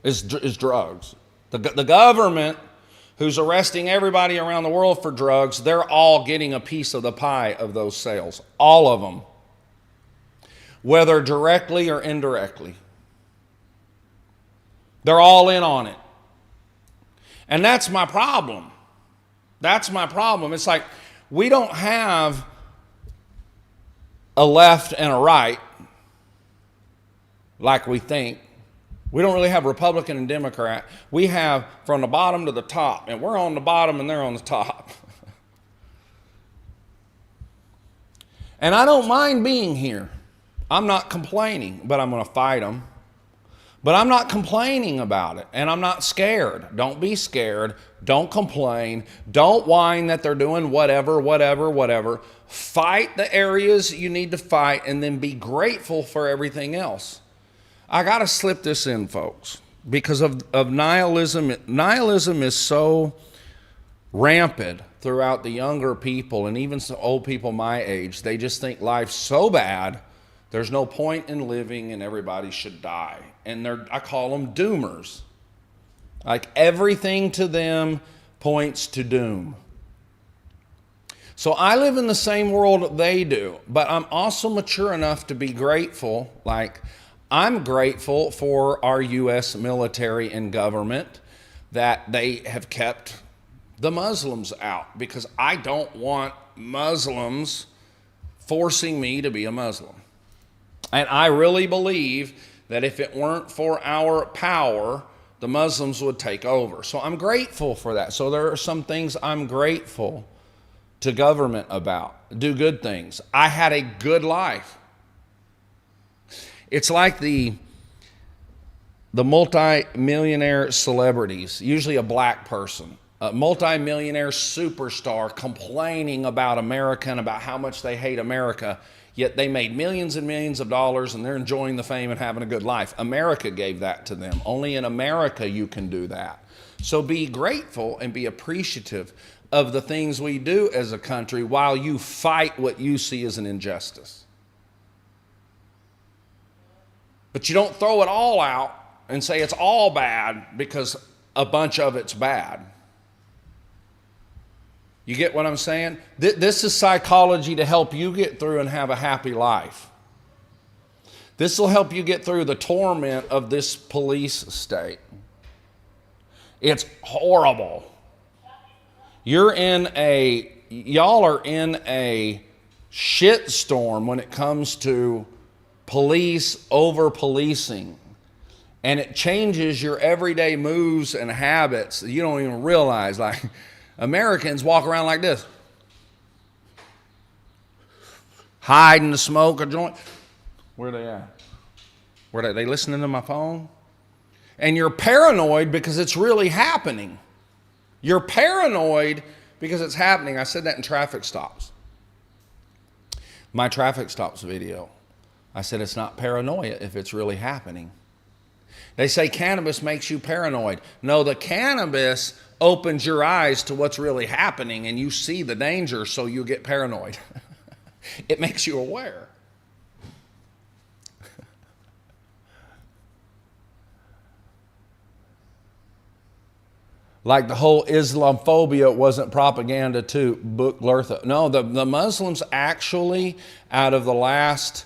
Speaker 2: Is drugs. The government, who's arresting everybody around the world for drugs, they're all getting a piece of the pie of those sales. All of them. Whether directly or indirectly. They're all in on it. And that's my problem. That's my problem. It's like we don't have a left and a right like we think. We don't really have Republican and Democrat. We have from the bottom to the top. And we're on the bottom and they're on the top. And I don't mind being here. I'm not complaining, but I'm going to fight them. But I'm not complaining about it, and I'm not scared. Don't be scared. Don't complain. Don't whine that they're doing whatever. Fight the areas you need to fight, and then be grateful for everything else. I got to slip this in, folks, because of nihilism. Nihilism is so rampant throughout the younger people, and even some old people my age. They just think life's so bad, there's no point in living, and everybody should die. And I call them doomers. Like everything to them points to doom. So I live in the same world they do, but I'm also mature enough to be grateful. Like I'm grateful for our U.S. military and government that they have kept the Muslims out, because I don't want Muslims forcing me to be a Muslim. And I really believe that if it weren't for our power, the Muslims would take over. So I'm grateful for that. So there are some things I'm grateful to government about. Do good things. I had a good life. It's like the multi-millionaire celebrities, usually a black person, a multi-millionaire superstar complaining about America and about how much they hate America, yet they made millions and millions of dollars and they're enjoying the fame and having a good life. America gave that to them. Only in America you can do that. So be grateful and be appreciative of the things we do as a country while you fight what you see as an injustice. But you don't throw it all out and say it's all bad because a bunch of it's bad. You get what I'm saying? This is psychology to help you get through and have a happy life. This will help you get through the torment of this police state. It's horrible. Y'all are in a shit storm when it comes to police over policing. And it changes your everyday moves and habits that you don't even realize. Like, Americans walk around like this. Hiding to smoke a joint. Where are they at? Where are they listening to my phone? And you're paranoid because it's really happening. You're paranoid because it's happening. I said that in traffic stops. My traffic stops video. I said it's not paranoia if it's really happening. They say cannabis makes you paranoid. No, the cannabis opens your eyes to what's really happening and you see the danger, so you get paranoid. It makes you aware. Like the whole Islamophobia wasn't propaganda to book Lertha. No, the Muslims actually, out of the last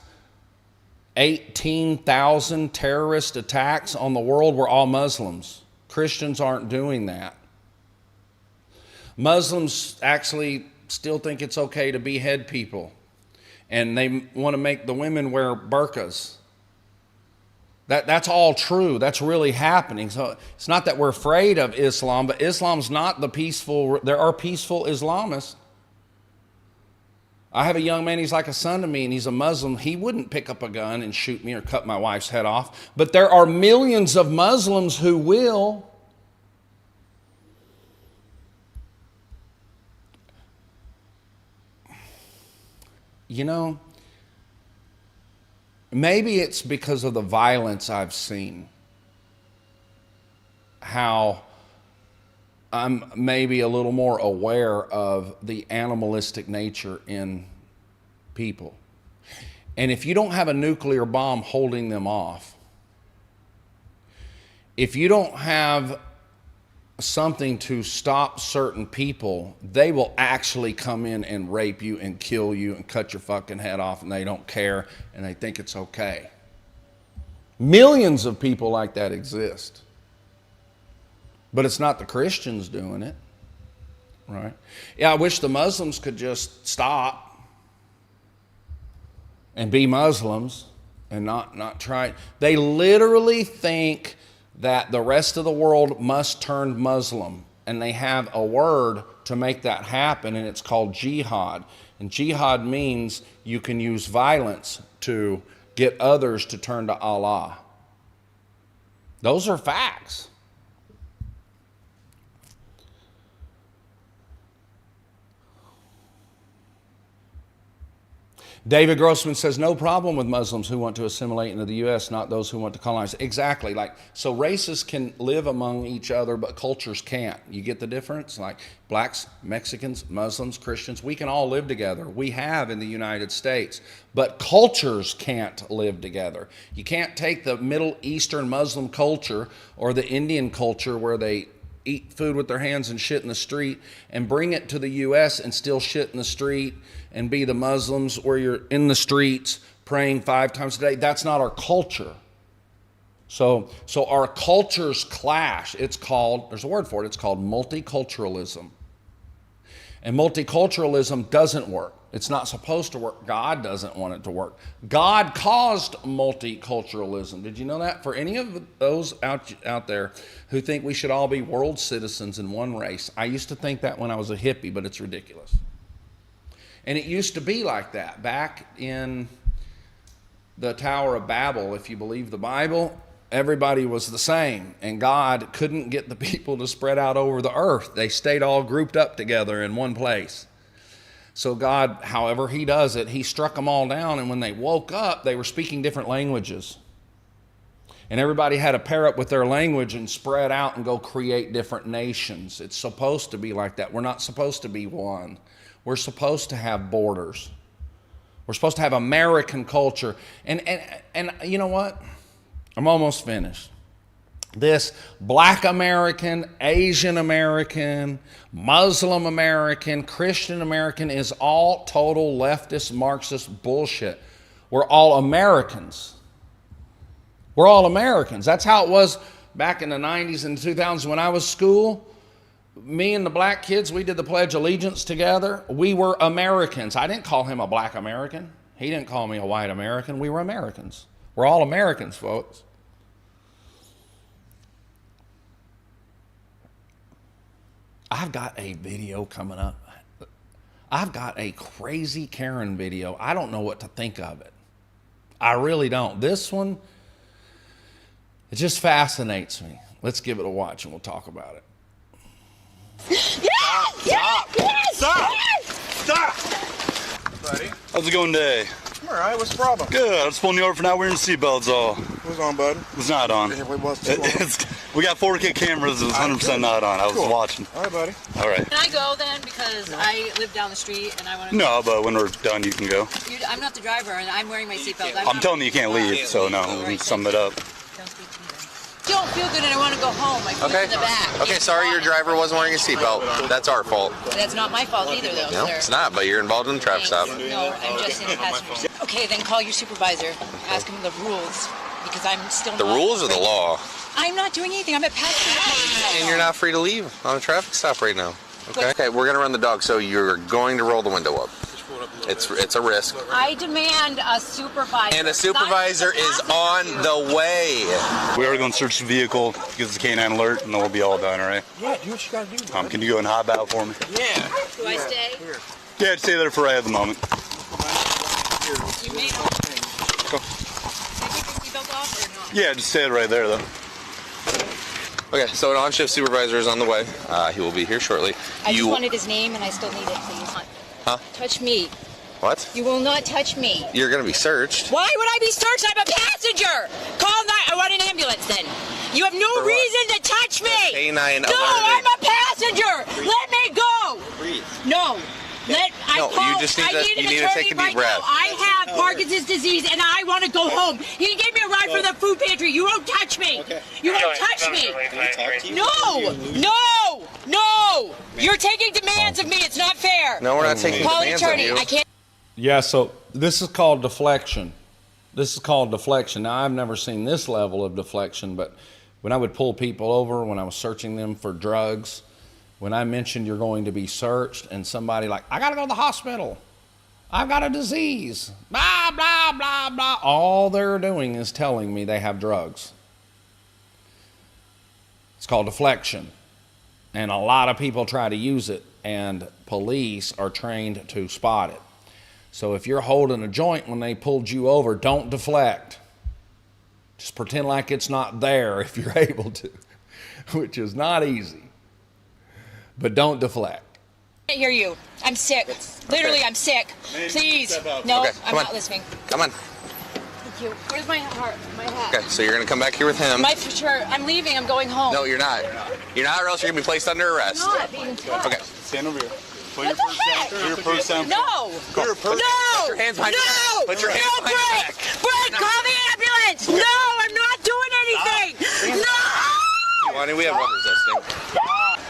Speaker 2: 18,000 terrorist attacks on the world, were all Muslims. Christians aren't doing that. Muslims actually still think it's okay to behead people. And they want to make the women wear burqas. That's all true. That's really happening. So it's not that we're afraid of Islam, but Islam's not the peaceful. There are peaceful Islamists. I have a young man, he's like a son to me, and he's a Muslim. He wouldn't pick up a gun and shoot me or cut my wife's head off. But there are millions of Muslims who will. You know, maybe it's because of the violence I've seen, how I'm maybe a little more aware of the animalistic nature in people. And if you don't have a nuclear bomb holding them off, if you don't have something to stop certain people, they will actually come in and rape you and kill you and cut your fucking head off, and they don't care and they think it's okay. Millions of people like that exist. But it's not the Christians doing it, right? Yeah, I wish the Muslims could just stop and be Muslims and not try. They literally think that the rest of the world must turn Muslim, and they have a word to make that happen, and it's called jihad. And jihad means you can use violence to get others to turn to Allah. Those are facts. David Grossman says, no problem with Muslims who want to assimilate into the U.S., not those who want to colonize. Exactly. Like, so races can live among each other, but cultures can't. You get the difference? Like blacks, Mexicans, Muslims, Christians, we can all live together. We have in the United States, but cultures can't live together. You can't take the Middle Eastern Muslim culture or the Indian culture where they eat food with their hands and shit in the street and bring it to the U.S. and still shit in the street and be the Muslims where you're in the streets praying 5 times a day. That's not our culture. So our cultures clash. It's called, there's a word for it, it's called multiculturalism. And multiculturalism doesn't work. It's not supposed to work. God doesn't want it to work. God caused multiculturalism. Did you know that? For any of those out there who think we should all be world citizens in one race, I used to think that when I was a hippie, but it's ridiculous. And it used to be like that. Back in the Tower of Babel, if you believe the Bible, everybody was the same. And God couldn't get the people to spread out over the earth. They stayed all grouped up together in one place. So God, however he does it, he struck them all down. And when they woke up, they were speaking different languages. And everybody had to pair up with their language and spread out and go create different nations. It's supposed to be like that. We're not supposed to be one. We're supposed to have borders. We're supposed to have American culture. And you know what? I'm almost finished. This Black American, Asian American, Muslim American, Christian American is all total leftist Marxist bullshit. We're all Americans. We're all Americans. That's how it was back in the 90s and 2000s when I was school. Me and the black kids, we did the Pledge of Allegiance together. We were Americans. I didn't call him a black American. He didn't call me a white American. We were Americans. We're all Americans, folks. I've got a video coming up. I've got a crazy Karen video. I don't know what to think of it. I really don't. This one, it just fascinates me. Let's give it a watch and we'll talk about it.
Speaker 9: Stop! Buddy.
Speaker 10: How's it going today?
Speaker 9: All right, what's the problem?
Speaker 10: Good. I just pulling you over for not wearing seatbelts all.
Speaker 9: What's on, bud?
Speaker 10: It's not on. We got 4K cameras. It was 100% not on. I was watching.
Speaker 9: All right, buddy.
Speaker 10: All right.
Speaker 11: Can I go then? Because I live down the street and I want to...
Speaker 10: No, but when we're done, you can go.
Speaker 11: I'm not the driver and I'm wearing my seatbelt.
Speaker 10: I'm telling you, you can't leave, so no, we can sum it up.
Speaker 11: I don't feel good and I want to go home. I feel in the back.
Speaker 12: Okay, sorry your driver wasn't wearing a seatbelt. That's our fault.
Speaker 11: That's not my fault either, though,
Speaker 12: No,
Speaker 11: sir.
Speaker 12: it's not, but you're involved in the traffic stop.
Speaker 11: No, I'm just in the passenger seat. Okay, then call your supervisor. Ask him the rules, because I'm still
Speaker 12: The
Speaker 11: not...
Speaker 12: rules or the law?
Speaker 11: I'm not doing anything. I'm a passenger.
Speaker 12: And you're not free to leave on a traffic stop right now. Okay, we're going to run the dog, so you're going to roll the window up. It's a risk.
Speaker 11: I demand a supervisor.
Speaker 12: And a supervisor is on the way.
Speaker 10: We are going to search the vehicle, give us a canine alert, and then we'll be all done, all right?
Speaker 9: Yeah, do what you got to do.
Speaker 10: Can you go and hop out for me?
Speaker 12: Yeah.
Speaker 11: Do I stay?
Speaker 10: Yeah, stay there for right at the moment.
Speaker 11: You may not.
Speaker 10: Go.
Speaker 11: Can I take the seatbelt off or not?
Speaker 10: Yeah, just stay right there, though.
Speaker 12: Okay, so an on-shift supervisor is on the way. He will be here shortly.
Speaker 11: I just wanted his name and I still need it, please.
Speaker 12: Huh?
Speaker 11: Touch me.
Speaker 12: What?
Speaker 11: You will not touch me.
Speaker 12: You're going to be searched.
Speaker 11: Why would I be searched? I'm a passenger. I want an ambulance then. You have no reason to touch me.
Speaker 12: Canine
Speaker 11: no,
Speaker 12: alerting.
Speaker 11: I'm a passenger. Let me go.
Speaker 12: Breathe.
Speaker 11: No.
Speaker 12: You just need to take a deep breath.
Speaker 11: I have Parkinson's disease and I want to go home. He gave me a ride for the food pantry. You won't touch me. Okay. You won't touch me. No. You're taking demands of me. It's not fair.
Speaker 12: No, we're not taking demands of you.
Speaker 11: I can't.
Speaker 2: Yeah, so this is called deflection. Now, I've never seen this level of deflection, but when I would pull people over, when I was searching them for drugs, when I mentioned you're going to be searched and somebody like, I got to go to the hospital. I've got a disease. Blah, blah, blah, blah. All they're doing is telling me they have drugs. It's called deflection. And a lot of people try to use it, and police are trained to spot it. So if you're holding a joint when they pulled you over, don't deflect. Just pretend like it's not there if you're able to, which is not easy. But don't deflect.
Speaker 11: I can't hear you. I'm sick. Literally, I'm sick. Please. No, I'm not listening.
Speaker 12: Come on.
Speaker 11: Thank you. Where's my hat?
Speaker 12: Okay, so you're going to come back here with him.
Speaker 11: My shirt. I'm leaving. I'm going home.
Speaker 12: No, you're not. You're not, or else you're going to be placed under arrest.
Speaker 11: I'm not being touched.
Speaker 10: Okay, stand over here. Put
Speaker 11: What the heck?
Speaker 10: your purse down.
Speaker 11: No.
Speaker 12: Put your purse.
Speaker 11: No.
Speaker 12: Put your hands behind your back. Put your hands behind your back.
Speaker 11: Break. Call the ambulance. No, I'm not doing anything. No.
Speaker 12: Lonnie, we have one resisting.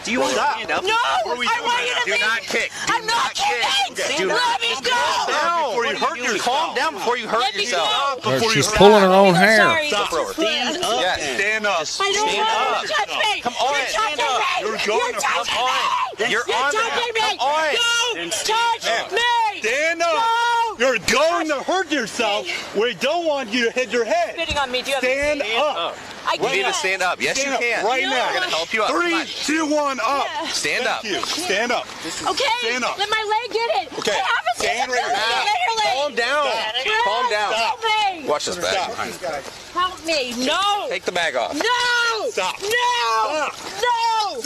Speaker 9: Do you want to stand up?
Speaker 11: No. I want you to
Speaker 12: Do not kick.
Speaker 11: I'm not kicking. Let me go.
Speaker 9: Before you hurt yourself.
Speaker 12: Calm down before you hurt yourself.
Speaker 2: She's pulling her own hair.
Speaker 9: Stand up.
Speaker 12: Yes.
Speaker 10: Stand up.
Speaker 11: I don't want you to touch me.
Speaker 12: Come on.
Speaker 11: You're touching me.
Speaker 9: You're going to
Speaker 11: touching me.
Speaker 12: You're
Speaker 11: You're
Speaker 12: on.
Speaker 11: touching me.
Speaker 12: Come on.
Speaker 11: Don't touch me.
Speaker 9: Stand up.
Speaker 11: No.
Speaker 10: You're going to hurt yourself. We don't want you to hit your head.
Speaker 11: Spitting on me. Do you have
Speaker 10: Stand up.
Speaker 11: I
Speaker 12: You need to stand up. Yes,
Speaker 10: Stand
Speaker 12: you can.
Speaker 10: up right now.
Speaker 12: We're going to help you up.
Speaker 10: 3, 2, 1, up.
Speaker 12: Stand
Speaker 10: Thank
Speaker 12: up.
Speaker 10: you. Stand up.
Speaker 11: Okay.
Speaker 10: Stand up.
Speaker 11: Let my leg get it.
Speaker 10: Okay.
Speaker 11: I have a
Speaker 10: Stand right
Speaker 11: disability.
Speaker 10: there.
Speaker 11: Let your leg.
Speaker 12: Calm down.
Speaker 11: Brad,
Speaker 12: Calm down.
Speaker 11: Help me.
Speaker 12: Watch this bag.
Speaker 11: Help me. No.
Speaker 12: Take the bag off.
Speaker 11: No.
Speaker 10: Stop.
Speaker 11: No.
Speaker 10: Stop.
Speaker 11: No.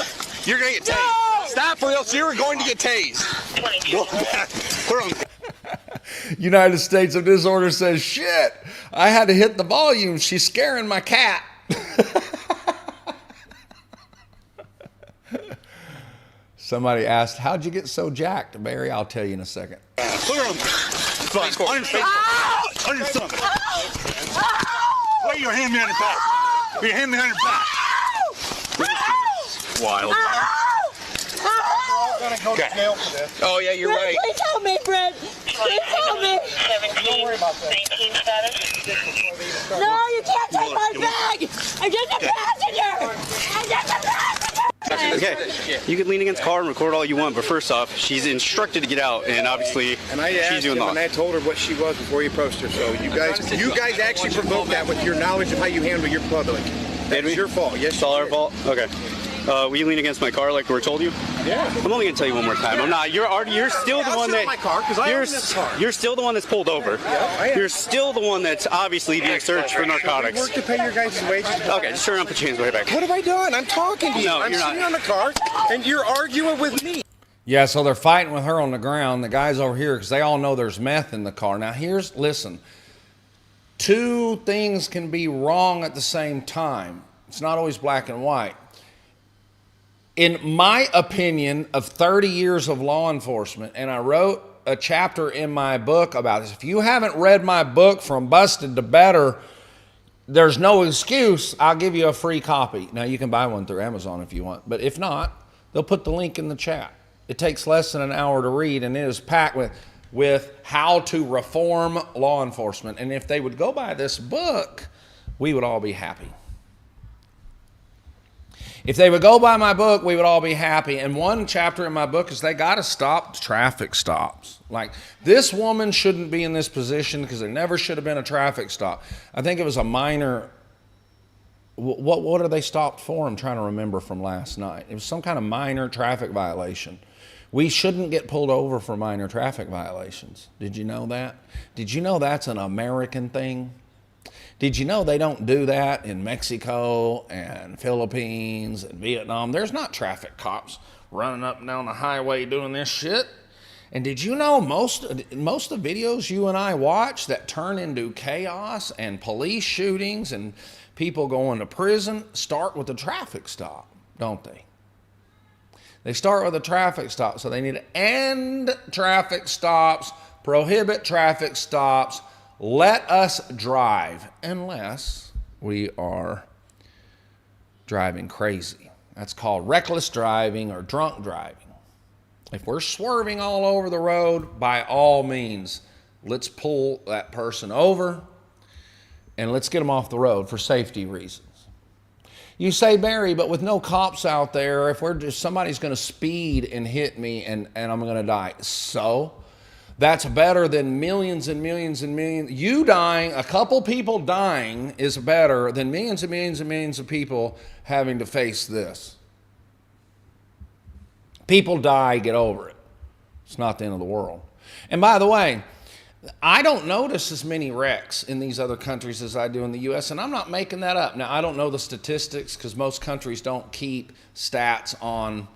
Speaker 12: You're going to get tased.
Speaker 11: No.
Speaker 12: Stop, or else you're going to get tased.
Speaker 10: Go back. Put on.
Speaker 2: United States of Disorder says, shit, I had to hit the volume. She's scaring my cat. Somebody asked, how'd you get so jacked, Barry? I'll tell you in a second.
Speaker 10: Put her on. Fine. On your stomach. On your stomach. Lay your hand behind your back. Put your hand behind your back. Wild. Okay.
Speaker 12: Oh, yeah, you're right.
Speaker 11: Please help me, Brett. Please help me.
Speaker 10: Don't worry about that.
Speaker 11: No, you can't take my bag. I'm just a passenger. I'm just a passenger.
Speaker 13: Okay, you can lean against the car and record all you want, but first off, she's instructed to get out, and obviously she's doing the
Speaker 14: and I told her what she was before you approached her. So you guys actually provoked that with your knowledge of how you handle your public. That's your fault. Yes,
Speaker 13: it's all our fault. Okay. Will you lean against my car like we told you?
Speaker 14: Yeah.
Speaker 13: I'm only gonna tell you one more time. I'm not. You're still the one that.
Speaker 14: My car, 'cause I own this car.
Speaker 13: You're still the one that's pulled over.
Speaker 14: Yeah, I am.
Speaker 13: You're still the one that's obviously being searched for narcotics.
Speaker 14: We work to pay your guys' wages.
Speaker 13: Okay, just turn around, put your hands way back.
Speaker 14: What have I done? I'm talking to you.
Speaker 13: No,
Speaker 14: I'm
Speaker 13: you're not.
Speaker 14: sitting on the car, and you're arguing with me.
Speaker 2: Yeah, so they're fighting with her on the ground. The guys over here, because they all know there's meth in the car. Now, listen. Two things can be wrong at the same time. It's not always black and white. In my opinion of 30 years of law enforcement, and I wrote a chapter in my book about this. If you haven't read my book, From Busted to Better, there's no excuse. I'll give you a free copy. Now, you can buy one through Amazon if you want, but if not, they'll put the link in the chat. It takes less than an hour to read, and it is packed with how to reform law enforcement. And if they would go buy this book, we would all be happy. If they would go buy my book, we would all be happy. And one chapter in my book is they got to stop traffic stops. Like, this woman shouldn't be in this position because there never should have been a traffic stop. I think it was a minor. What are they stopped for? I'm trying to remember from last night. It was some kind of minor traffic violation. We shouldn't get pulled over for minor traffic violations. Did you know that? Did you know that's an American thing? Did you know they don't do that in Mexico and Philippines and Vietnam? There's not traffic cops running up and down the highway doing this shit. And did you know most of the videos you and I watch that turn into chaos and police shootings and people going to prison start with a traffic stop, don't they? They start with a traffic stop. So they need to end traffic stops, prohibit traffic stops, let us drive unless we are driving crazy. That's called reckless driving or drunk driving. If we're swerving all over the road, by all means, let's pull that person over and let's get them off the road for safety reasons. You say, Barry, but with no cops out there, if somebody's going to speed and hit me and I'm going to die. So that's better than millions and millions and millions. You dying, a couple people dying is better than millions and millions and millions of people having to face this. People die, get over it. It's not the end of the world. And by the way, I don't notice as many wrecks in these other countries as I do in the U.S., and I'm not making that up. Now, I don't know the statistics because most countries don't keep stats on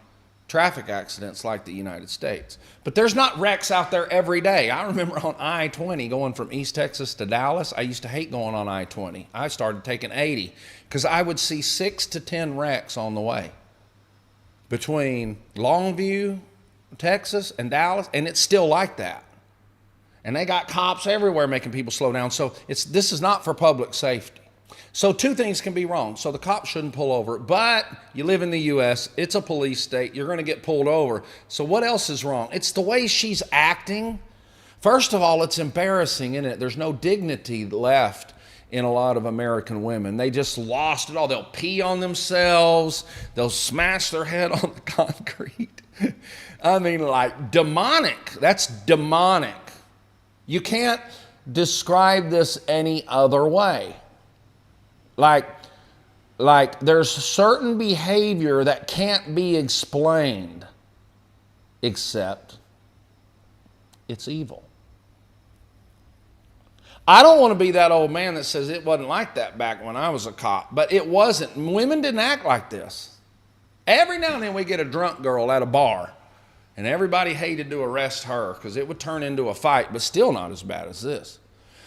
Speaker 2: traffic accidents like the United States. But there's not wrecks out there every day. I remember on I-20 going from East Texas to Dallas. I used to hate going on I-20. I started taking 80 because I would see 6 to 10 wrecks on the way between Longview, Texas, and Dallas, and it's still like that. And they got cops everywhere making people slow down. So this is not for public safety. So two things can be wrong. So the cops shouldn't pull over, but you live in the U.S., it's a police state, you're going to get pulled over. So what else is wrong? It's the way she's acting. First of all, it's embarrassing, isn't it? There's no dignity left in a lot of American women. They just lost it all. They'll pee on themselves. They'll smash their head on the concrete. I mean, like demonic. That's demonic. You can't describe this any other way. Like there's certain behavior that can't be explained except it's evil. I don't want to be that old man that says it wasn't like that back when I was a cop, but it wasn't. Women didn't act like this. Every now and then we get a drunk girl at a bar, and everybody hated to arrest her because it would turn into a fight, but still not as bad as this.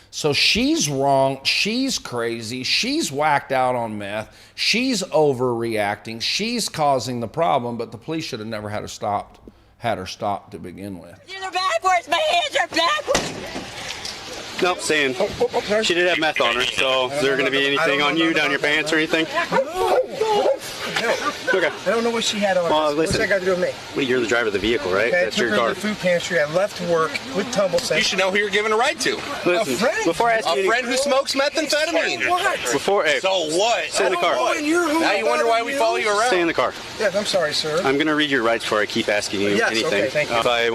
Speaker 2: So she's wrong, she's crazy, she's whacked out on meth, she's overreacting, she's causing the problem, but the police should have never had her stopped to begin with.
Speaker 11: They're backwards, my hands are backwards.
Speaker 13: Nope, saying she did have meth on her, so is there going to be anything on you, down your pants or anything? Okay.
Speaker 14: I don't know what she had on.
Speaker 13: Well,
Speaker 14: What's
Speaker 13: listen.
Speaker 14: that got to do with me?
Speaker 13: Well, you're the driver of the vehicle, right?
Speaker 14: Okay,
Speaker 13: That's your
Speaker 14: took her
Speaker 13: car.
Speaker 14: to the food pantry. I left work with tumble sets.
Speaker 12: You should know who you're giving a ride to.
Speaker 13: Listen,
Speaker 14: A friend?
Speaker 13: before I ask you
Speaker 12: A friend who smokes methamphetamine.
Speaker 14: What?
Speaker 13: Before, hey,
Speaker 12: So what?
Speaker 13: stay in the car.
Speaker 14: Oh, and you're who?
Speaker 12: Now you wonder why we follow you around.
Speaker 13: Stay in the car.
Speaker 14: Yes, I'm sorry, sir.
Speaker 13: I'm going to read your rights before I keep asking you
Speaker 14: Yes,
Speaker 13: anything.
Speaker 14: okay, thank you.
Speaker 13: If I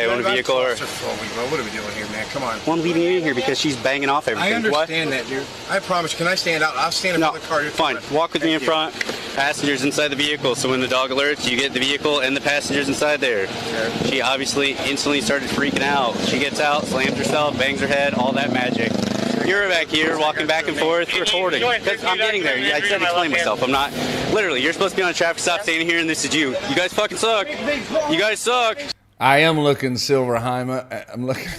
Speaker 13: own a vehicle or...
Speaker 14: What are we doing here, man? Come on.
Speaker 13: Well, I'm leaving you in here because she's banging off everything.
Speaker 14: I understand that, dude. I promise. Can I stand out? I'll stand in
Speaker 13: No,
Speaker 14: front of the car. You're
Speaker 13: fine.
Speaker 14: fine.
Speaker 13: Walk with me in
Speaker 14: Thank
Speaker 13: front. Passengers inside the vehicle. So when the dog alerts, you get the vehicle and the passengers inside there. She obviously instantly started freaking out. She gets out, slams herself, bangs her head, all that magic. You're back here walking back and forth, recording. Because I'm getting there. I said explain myself. I'm not. Literally, you're supposed to be on a traffic stop standing here, and this is you. You guys fucking suck. You guys suck.
Speaker 2: I am looking, Silverheimer. I'm looking.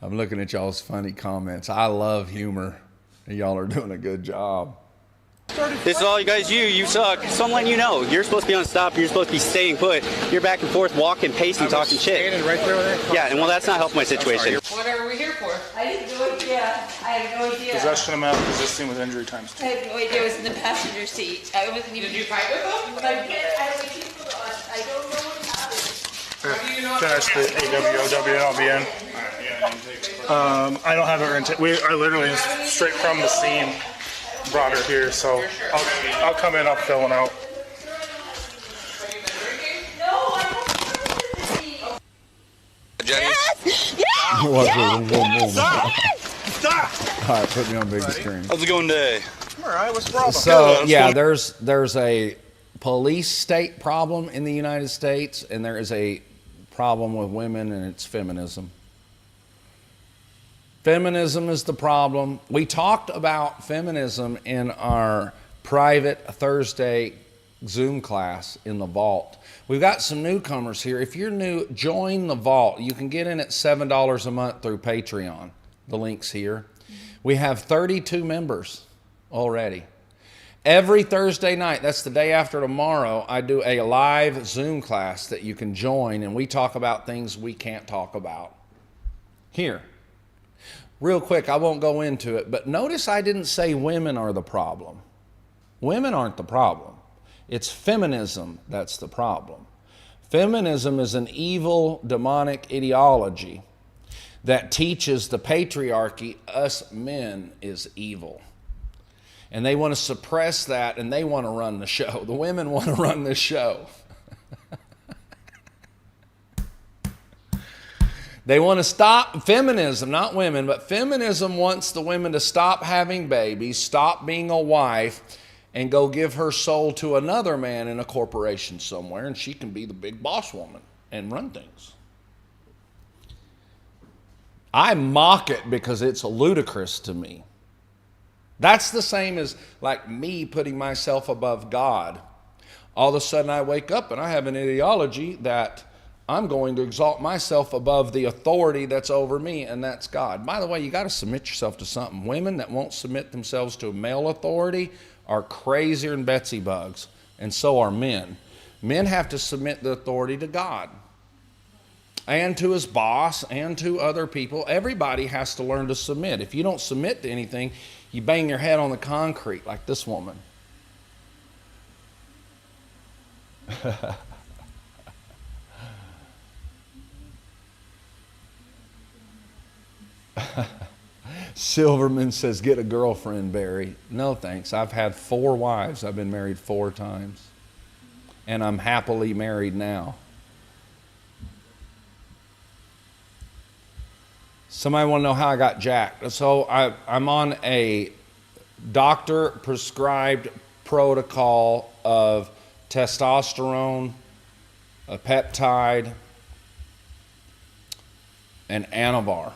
Speaker 2: I'm looking at y'all's funny comments. I love humor. Y'all are doing a good job.
Speaker 13: This is all you guys you suck. So I'm letting you know. You're supposed to be on stop. You're supposed to be staying put. You're back and forth, walking, pacing, talking shit.
Speaker 14: Standing right there with that.
Speaker 13: Yeah, and well, that's not helping my situation.
Speaker 11: What are we here for? I have no idea. I have no idea.
Speaker 10: Possession of meth, resisting with injury times 2.
Speaker 11: I have no idea. I was in the passenger seat. I wasn't even. Did you fight with them? I did. I don't know what happened.
Speaker 10: Finish the AWOW and I'll be in. I don't have it written. I literally just straight from the scene brought her here, so I'll come in. I'll fill it out.
Speaker 12: Jenny.
Speaker 2: All right, put me on big screen.
Speaker 12: How's it going today?
Speaker 14: All right, what's the problem?
Speaker 2: So yeah, there's a police state problem in the United States, and there is a problem with women, and it's feminism. Feminism is the problem. We talked about feminism in our private Thursday Zoom class in the vault. We've got some newcomers here. If you're new, join the vault. You can get in at $7 a month through Patreon. The link's here. We have 32 members already. Every Thursday night, that's the day after tomorrow, I do a live Zoom class that you can join, and we talk about things we can't talk about here. Real quick, I won't go into it, but notice I didn't say women are the problem. Women aren't the problem. It's feminism that's the problem. Feminism is an evil, demonic ideology that teaches the patriarchy, us men, is evil. And they want to suppress that, and they want to run the show. The women want to run the show. They want to stop feminism, not women, but feminism wants the women to stop having babies, stop being a wife, and go give her soul to another man in a corporation somewhere, and she can be the big boss woman and run things. I mock it because it's ludicrous to me. That's the same as like me putting myself above God. All of a sudden I wake up and I have an ideology that I'm going to exalt myself above the authority that's over me, and that's God. By the way, you got to submit yourself to something. Women that won't submit themselves to a male authority are crazier than Betsy bugs, and so are men. Men have to submit the authority to God and to his boss and to other people. Everybody has to learn to submit. If you don't submit to anything, you bang your head on the concrete like this woman. Silverman says, get a girlfriend, Barry. No, thanks. I've had 4 wives. I've been married 4 times. And I'm happily married now. Somebody want to know how I got jacked. So I'm on a doctor prescribed protocol of testosterone, a peptide, and Anavar.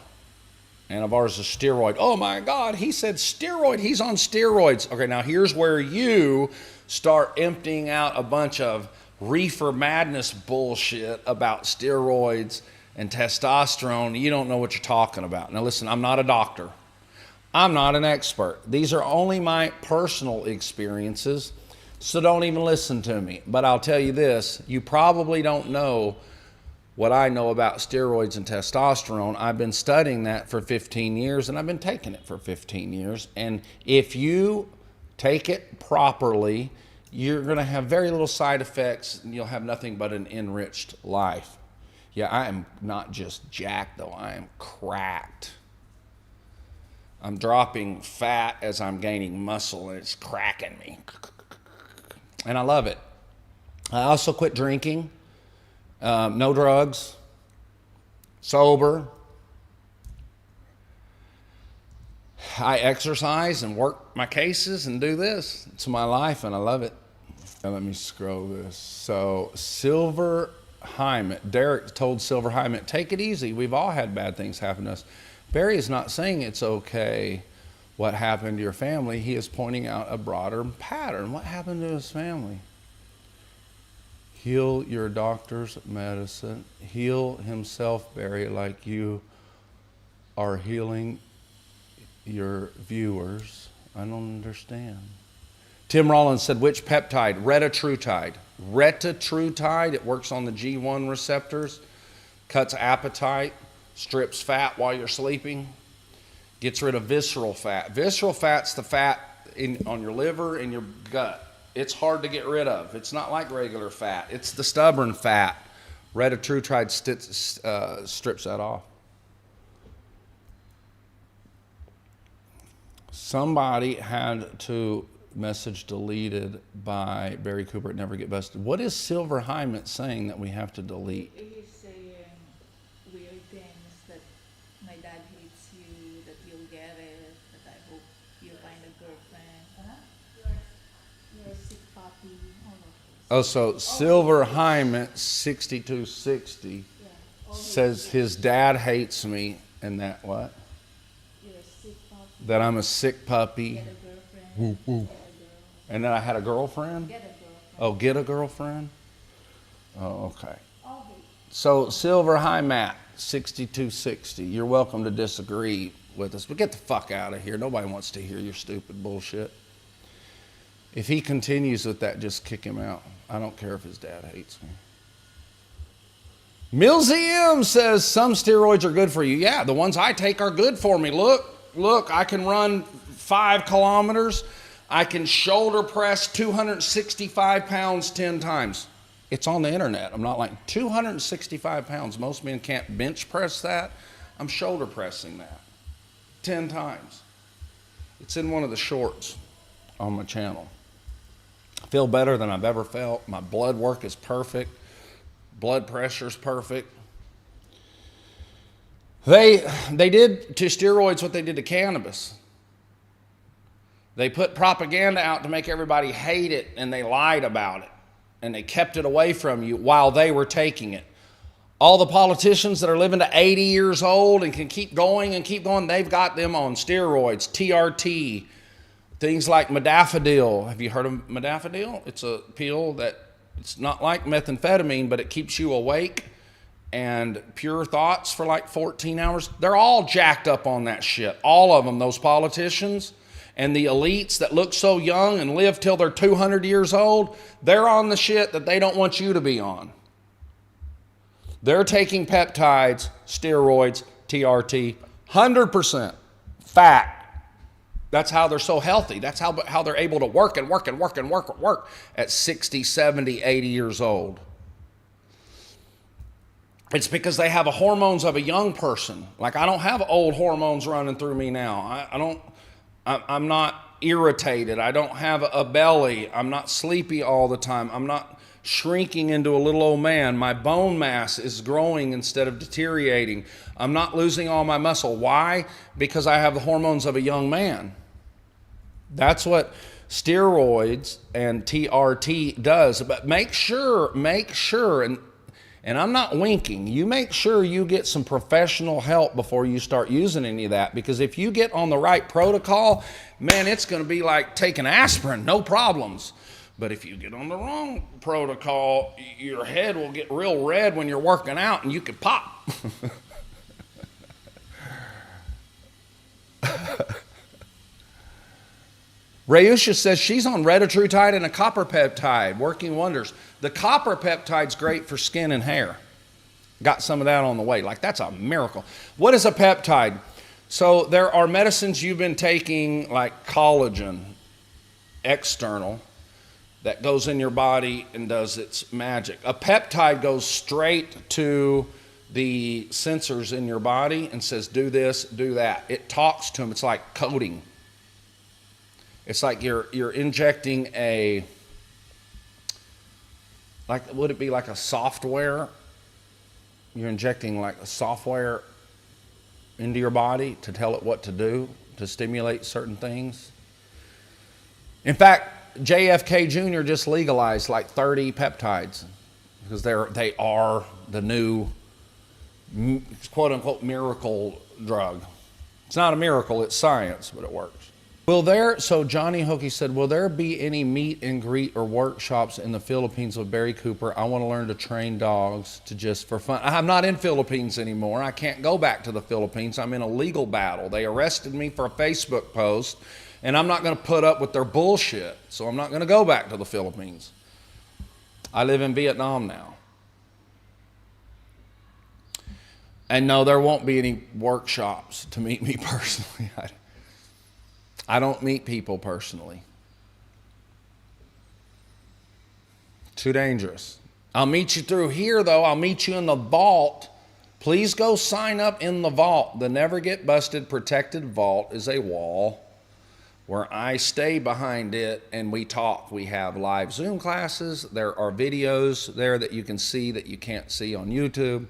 Speaker 2: Anavar is a steroid. Oh my God, he said steroid. He's on steroids. Okay, now here's where you start emptying out a bunch of reefer madness bullshit about steroids and testosterone. You don't know what you're talking about. Now listen, I'm not a doctor. I'm not an expert. These are only my personal experiences, so don't even listen to me. But I'll tell you this, you probably don't know what I know about steroids and testosterone. I've been studying that for 15 years, and I've been taking it for 15 years. And if you take it properly, you're going to have very little side effects, and you'll have nothing but an enriched life. Yeah, I am not just jacked, though. I am cracked. I'm dropping fat as I'm gaining muscle, and it's cracking me. And I love it. I also quit drinking. No drugs, sober. I exercise and work my cases and do this. It's my life and I love it. Now let me scroll this. So Silver Hyman, Derek told Silver Hyman, take it easy. We've all had bad things happen to us. Barry is not saying it's okay what happened to your family. He is pointing out a broader pattern. What happened to his family? Heal your doctor's medicine. Heal himself, Barry, like you are healing your viewers. I don't understand. Tim Rollins said, which peptide? Retatrutide. Retatrutide, it works on the G1 receptors, cuts appetite, strips fat while you're sleeping, gets rid of visceral fat. Visceral fat's the fat on your liver and your gut. It's hard to get rid of. It's not like regular fat. It's the stubborn fat. Retatrutide strips that off. Somebody had to message deleted by Barry Cooper at NeverGetBusted. What is Silver Hyman saying that we have to delete?
Speaker 11: He's saying weird things that my dad hates you, that you'll get it, that I hope you'll find a girlfriend. You're a sick puppy.
Speaker 2: Oh, so Silver Hyman 6260 says his dad hates me and that what?
Speaker 11: You're a sick puppy.
Speaker 2: That I'm a sick puppy.
Speaker 11: Get a girlfriend.
Speaker 2: Woo, woo. And that I had a girlfriend?
Speaker 11: Get a girlfriend.
Speaker 2: Oh, get a girlfriend? Oh, okay. So Silver High Matt 6260, you're welcome to disagree with us, but get the fuck out of here. Nobody wants to hear your stupid bullshit. If he continues with that, just kick him out. I don't care if his dad hates me. Millsy M says some steroids are good for you. Yeah, the ones I take are good for me. Look, I can run 5 kilometers. I can shoulder press 265 pounds 10 times. It's on the internet. I'm not like 265 pounds. Most men can't bench press that. I'm shoulder pressing that 10 times. It's in one of the shorts on my channel. I feel better than I've ever felt. My blood work is perfect. Blood pressure's perfect. They did to steroids what they did to cannabis. They put propaganda out to make everybody hate it, and they lied about it, and they kept it away from you while they were taking it. All the politicians that are living to 80 years old and can keep going, they've got them on steroids, TRT, things like modafinil. Have you heard of modafinil? It's a pill that it's not like methamphetamine, but it keeps you awake and pure thoughts for like 14 hours. They're all jacked up on that shit. All of them, those politicians. And the elites that look so young and live till they're 200 years old, they're on the shit that they don't want you to be on. They're taking peptides, steroids, TRT, 100% fact. That's how they're so healthy. That's how they're able to work at 60, 70, 80 years old. It's because they have the hormones of a young person. Like I don't have old hormones running through me now. I'm not irritated. I don't have a belly. I'm not sleepy all the time. I'm not shrinking into a little old man. My bone mass is growing instead of deteriorating. I'm not losing all my muscle. Why? Because I have the hormones of a young man. That's what steroids and TRT does. But make sure, and I'm not winking, you make sure you get some professional help before you start using any of that, because if you get on the right protocol, man, it's going to be like taking aspirin, no problems. But if you get on the wrong protocol, your head will get real red when you're working out and you could pop. Rayusha says she's on retatrutide and a copper peptide, working wonders. The copper peptide's great for skin and hair. Got some of that on the way. Like, that's a miracle. What is a peptide? So there are medicines you've been taking, like collagen, external, that goes in your body and does its magic. A peptide goes straight to the sensors in your body and says, do this, do that. It talks to them. It's like coding. It's like you're injecting a, like, would it be like a software? You're injecting like a software into your body to tell it what to do, to stimulate certain things. In fact, JFK Jr. just legalized like 30 peptides because they are the new quote unquote miracle drug. It's not a miracle, it's science, but it works. So Johnny Hookie said, will there be any meet and greet or workshops in the Philippines with Barry Cooper? I want to learn to train dogs to just for fun. I'm not in Philippines anymore. I can't go back to the Philippines. I'm in a legal battle. They arrested me for a Facebook post, and I'm not going to put up with their bullshit. So I'm not going to go back to the Philippines. I live in Vietnam now. And no, there won't be any workshops to meet me personally. I don't meet people personally. Too dangerous. I'll meet you through here, though. I'll meet you in the vault. Please go sign up in the vault. The Never Get Busted Protected Vault is a wall where I stay behind it and we talk. We have live Zoom classes. There are videos there that you can see that you can't see on YouTube.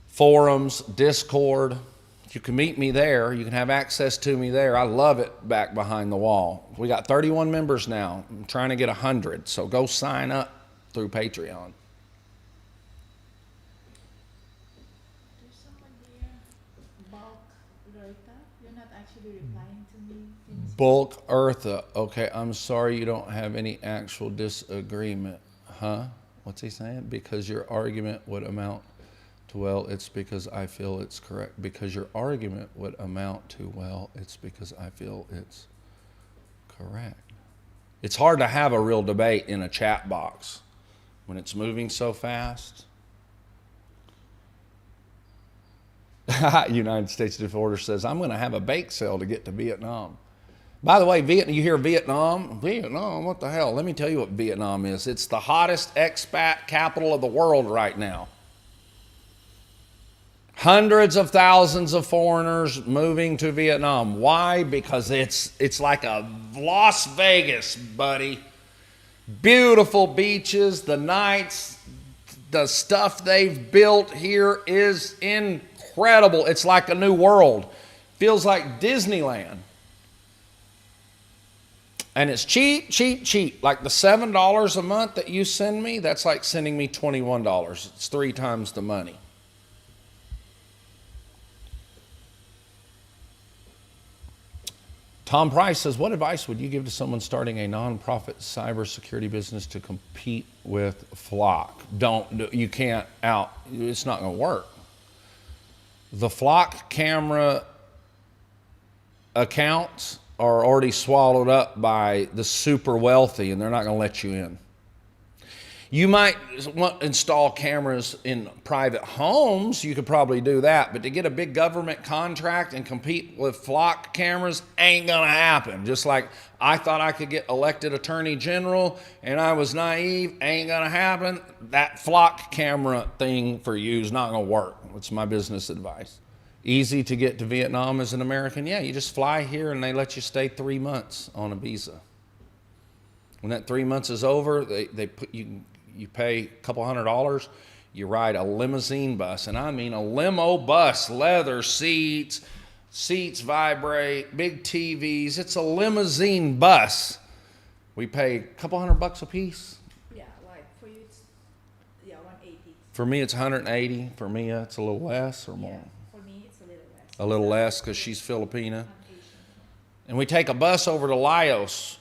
Speaker 2: Forums, Discord. You can meet me there. You can have access to me there. I love it back behind the wall. We got 31 members now. I'm trying to get 100. So go sign up through Patreon.
Speaker 11: There's someone here, Bulk Rota. You're not actually replying to me.
Speaker 2: Bulk Eartha. Okay, I'm sorry you don't have any actual disagreement. Huh? What's he saying? Because your argument would amount to, well, it's because I feel it's correct. Because your argument would amount to, well, it's because I feel it's correct. It's hard to have a real debate in a chat box when it's moving so fast. United States Disorder says, I'm going to have a bake sale to get to Vietnam. By the way, you hear Vietnam? Vietnam, what the hell? Let me tell you what Vietnam is. It's the hottest expat capital of the world right now. Hundreds of thousands of foreigners moving to Vietnam. Why? Because it's like a Las Vegas, buddy. Beautiful beaches, the nights, the stuff they've built here is incredible. It's like a new world. Feels like Disneyland. And it's cheap, cheap, cheap. Like the $7 a month that you send me, that's like sending me $21. It's 3 times the money. Tom Price says, what advice would you give to someone starting a nonprofit cybersecurity business to compete with Flock? You can't it's not going to work. The Flock camera accounts are already swallowed up by the super wealthy, and they're not going to let you in. You might want to install cameras in private homes. You could probably do that. But to get a big government contract and compete with Flock cameras ain't going to happen. Just like I thought I could get elected attorney general and I was naive, ain't going to happen. That Flock camera thing for you is not going to work. It's my business advice. Easy to get to Vietnam as an American? Yeah, you just fly here and they let you stay 3 months on a visa. When that 3 months is over, they put you pay a couple $100. You ride a limousine bus, and I mean a limo bus, leather seats vibrate, big TVs. It's a limousine bus. We pay a couple $100 a piece.
Speaker 11: Yeah, like for you, it's 180.
Speaker 2: For me, it's 180. For Mia, it's a little less or more.
Speaker 11: For me, it's a little less.
Speaker 2: A little less because she's Filipina. And we take a bus over to Laos,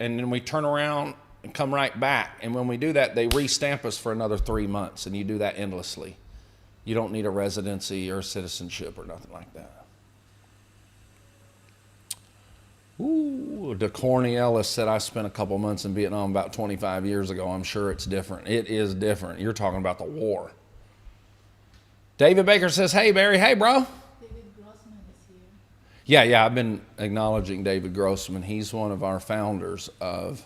Speaker 2: and then we turn around and come right back. And when we do that, they re-stamp us for another 3 months, and you do that endlessly. You don't need a residency or citizenship or nothing like that. Ooh, DeCorney Ellis said, I spent a couple months in Vietnam about 25 years ago. I'm sure it's different. It is different. You're talking about the war. David Baker says, hey, Barry. Hey, bro.
Speaker 11: David Grossman is here.
Speaker 2: Yeah, I've been acknowledging David Grossman. He's one of our founders of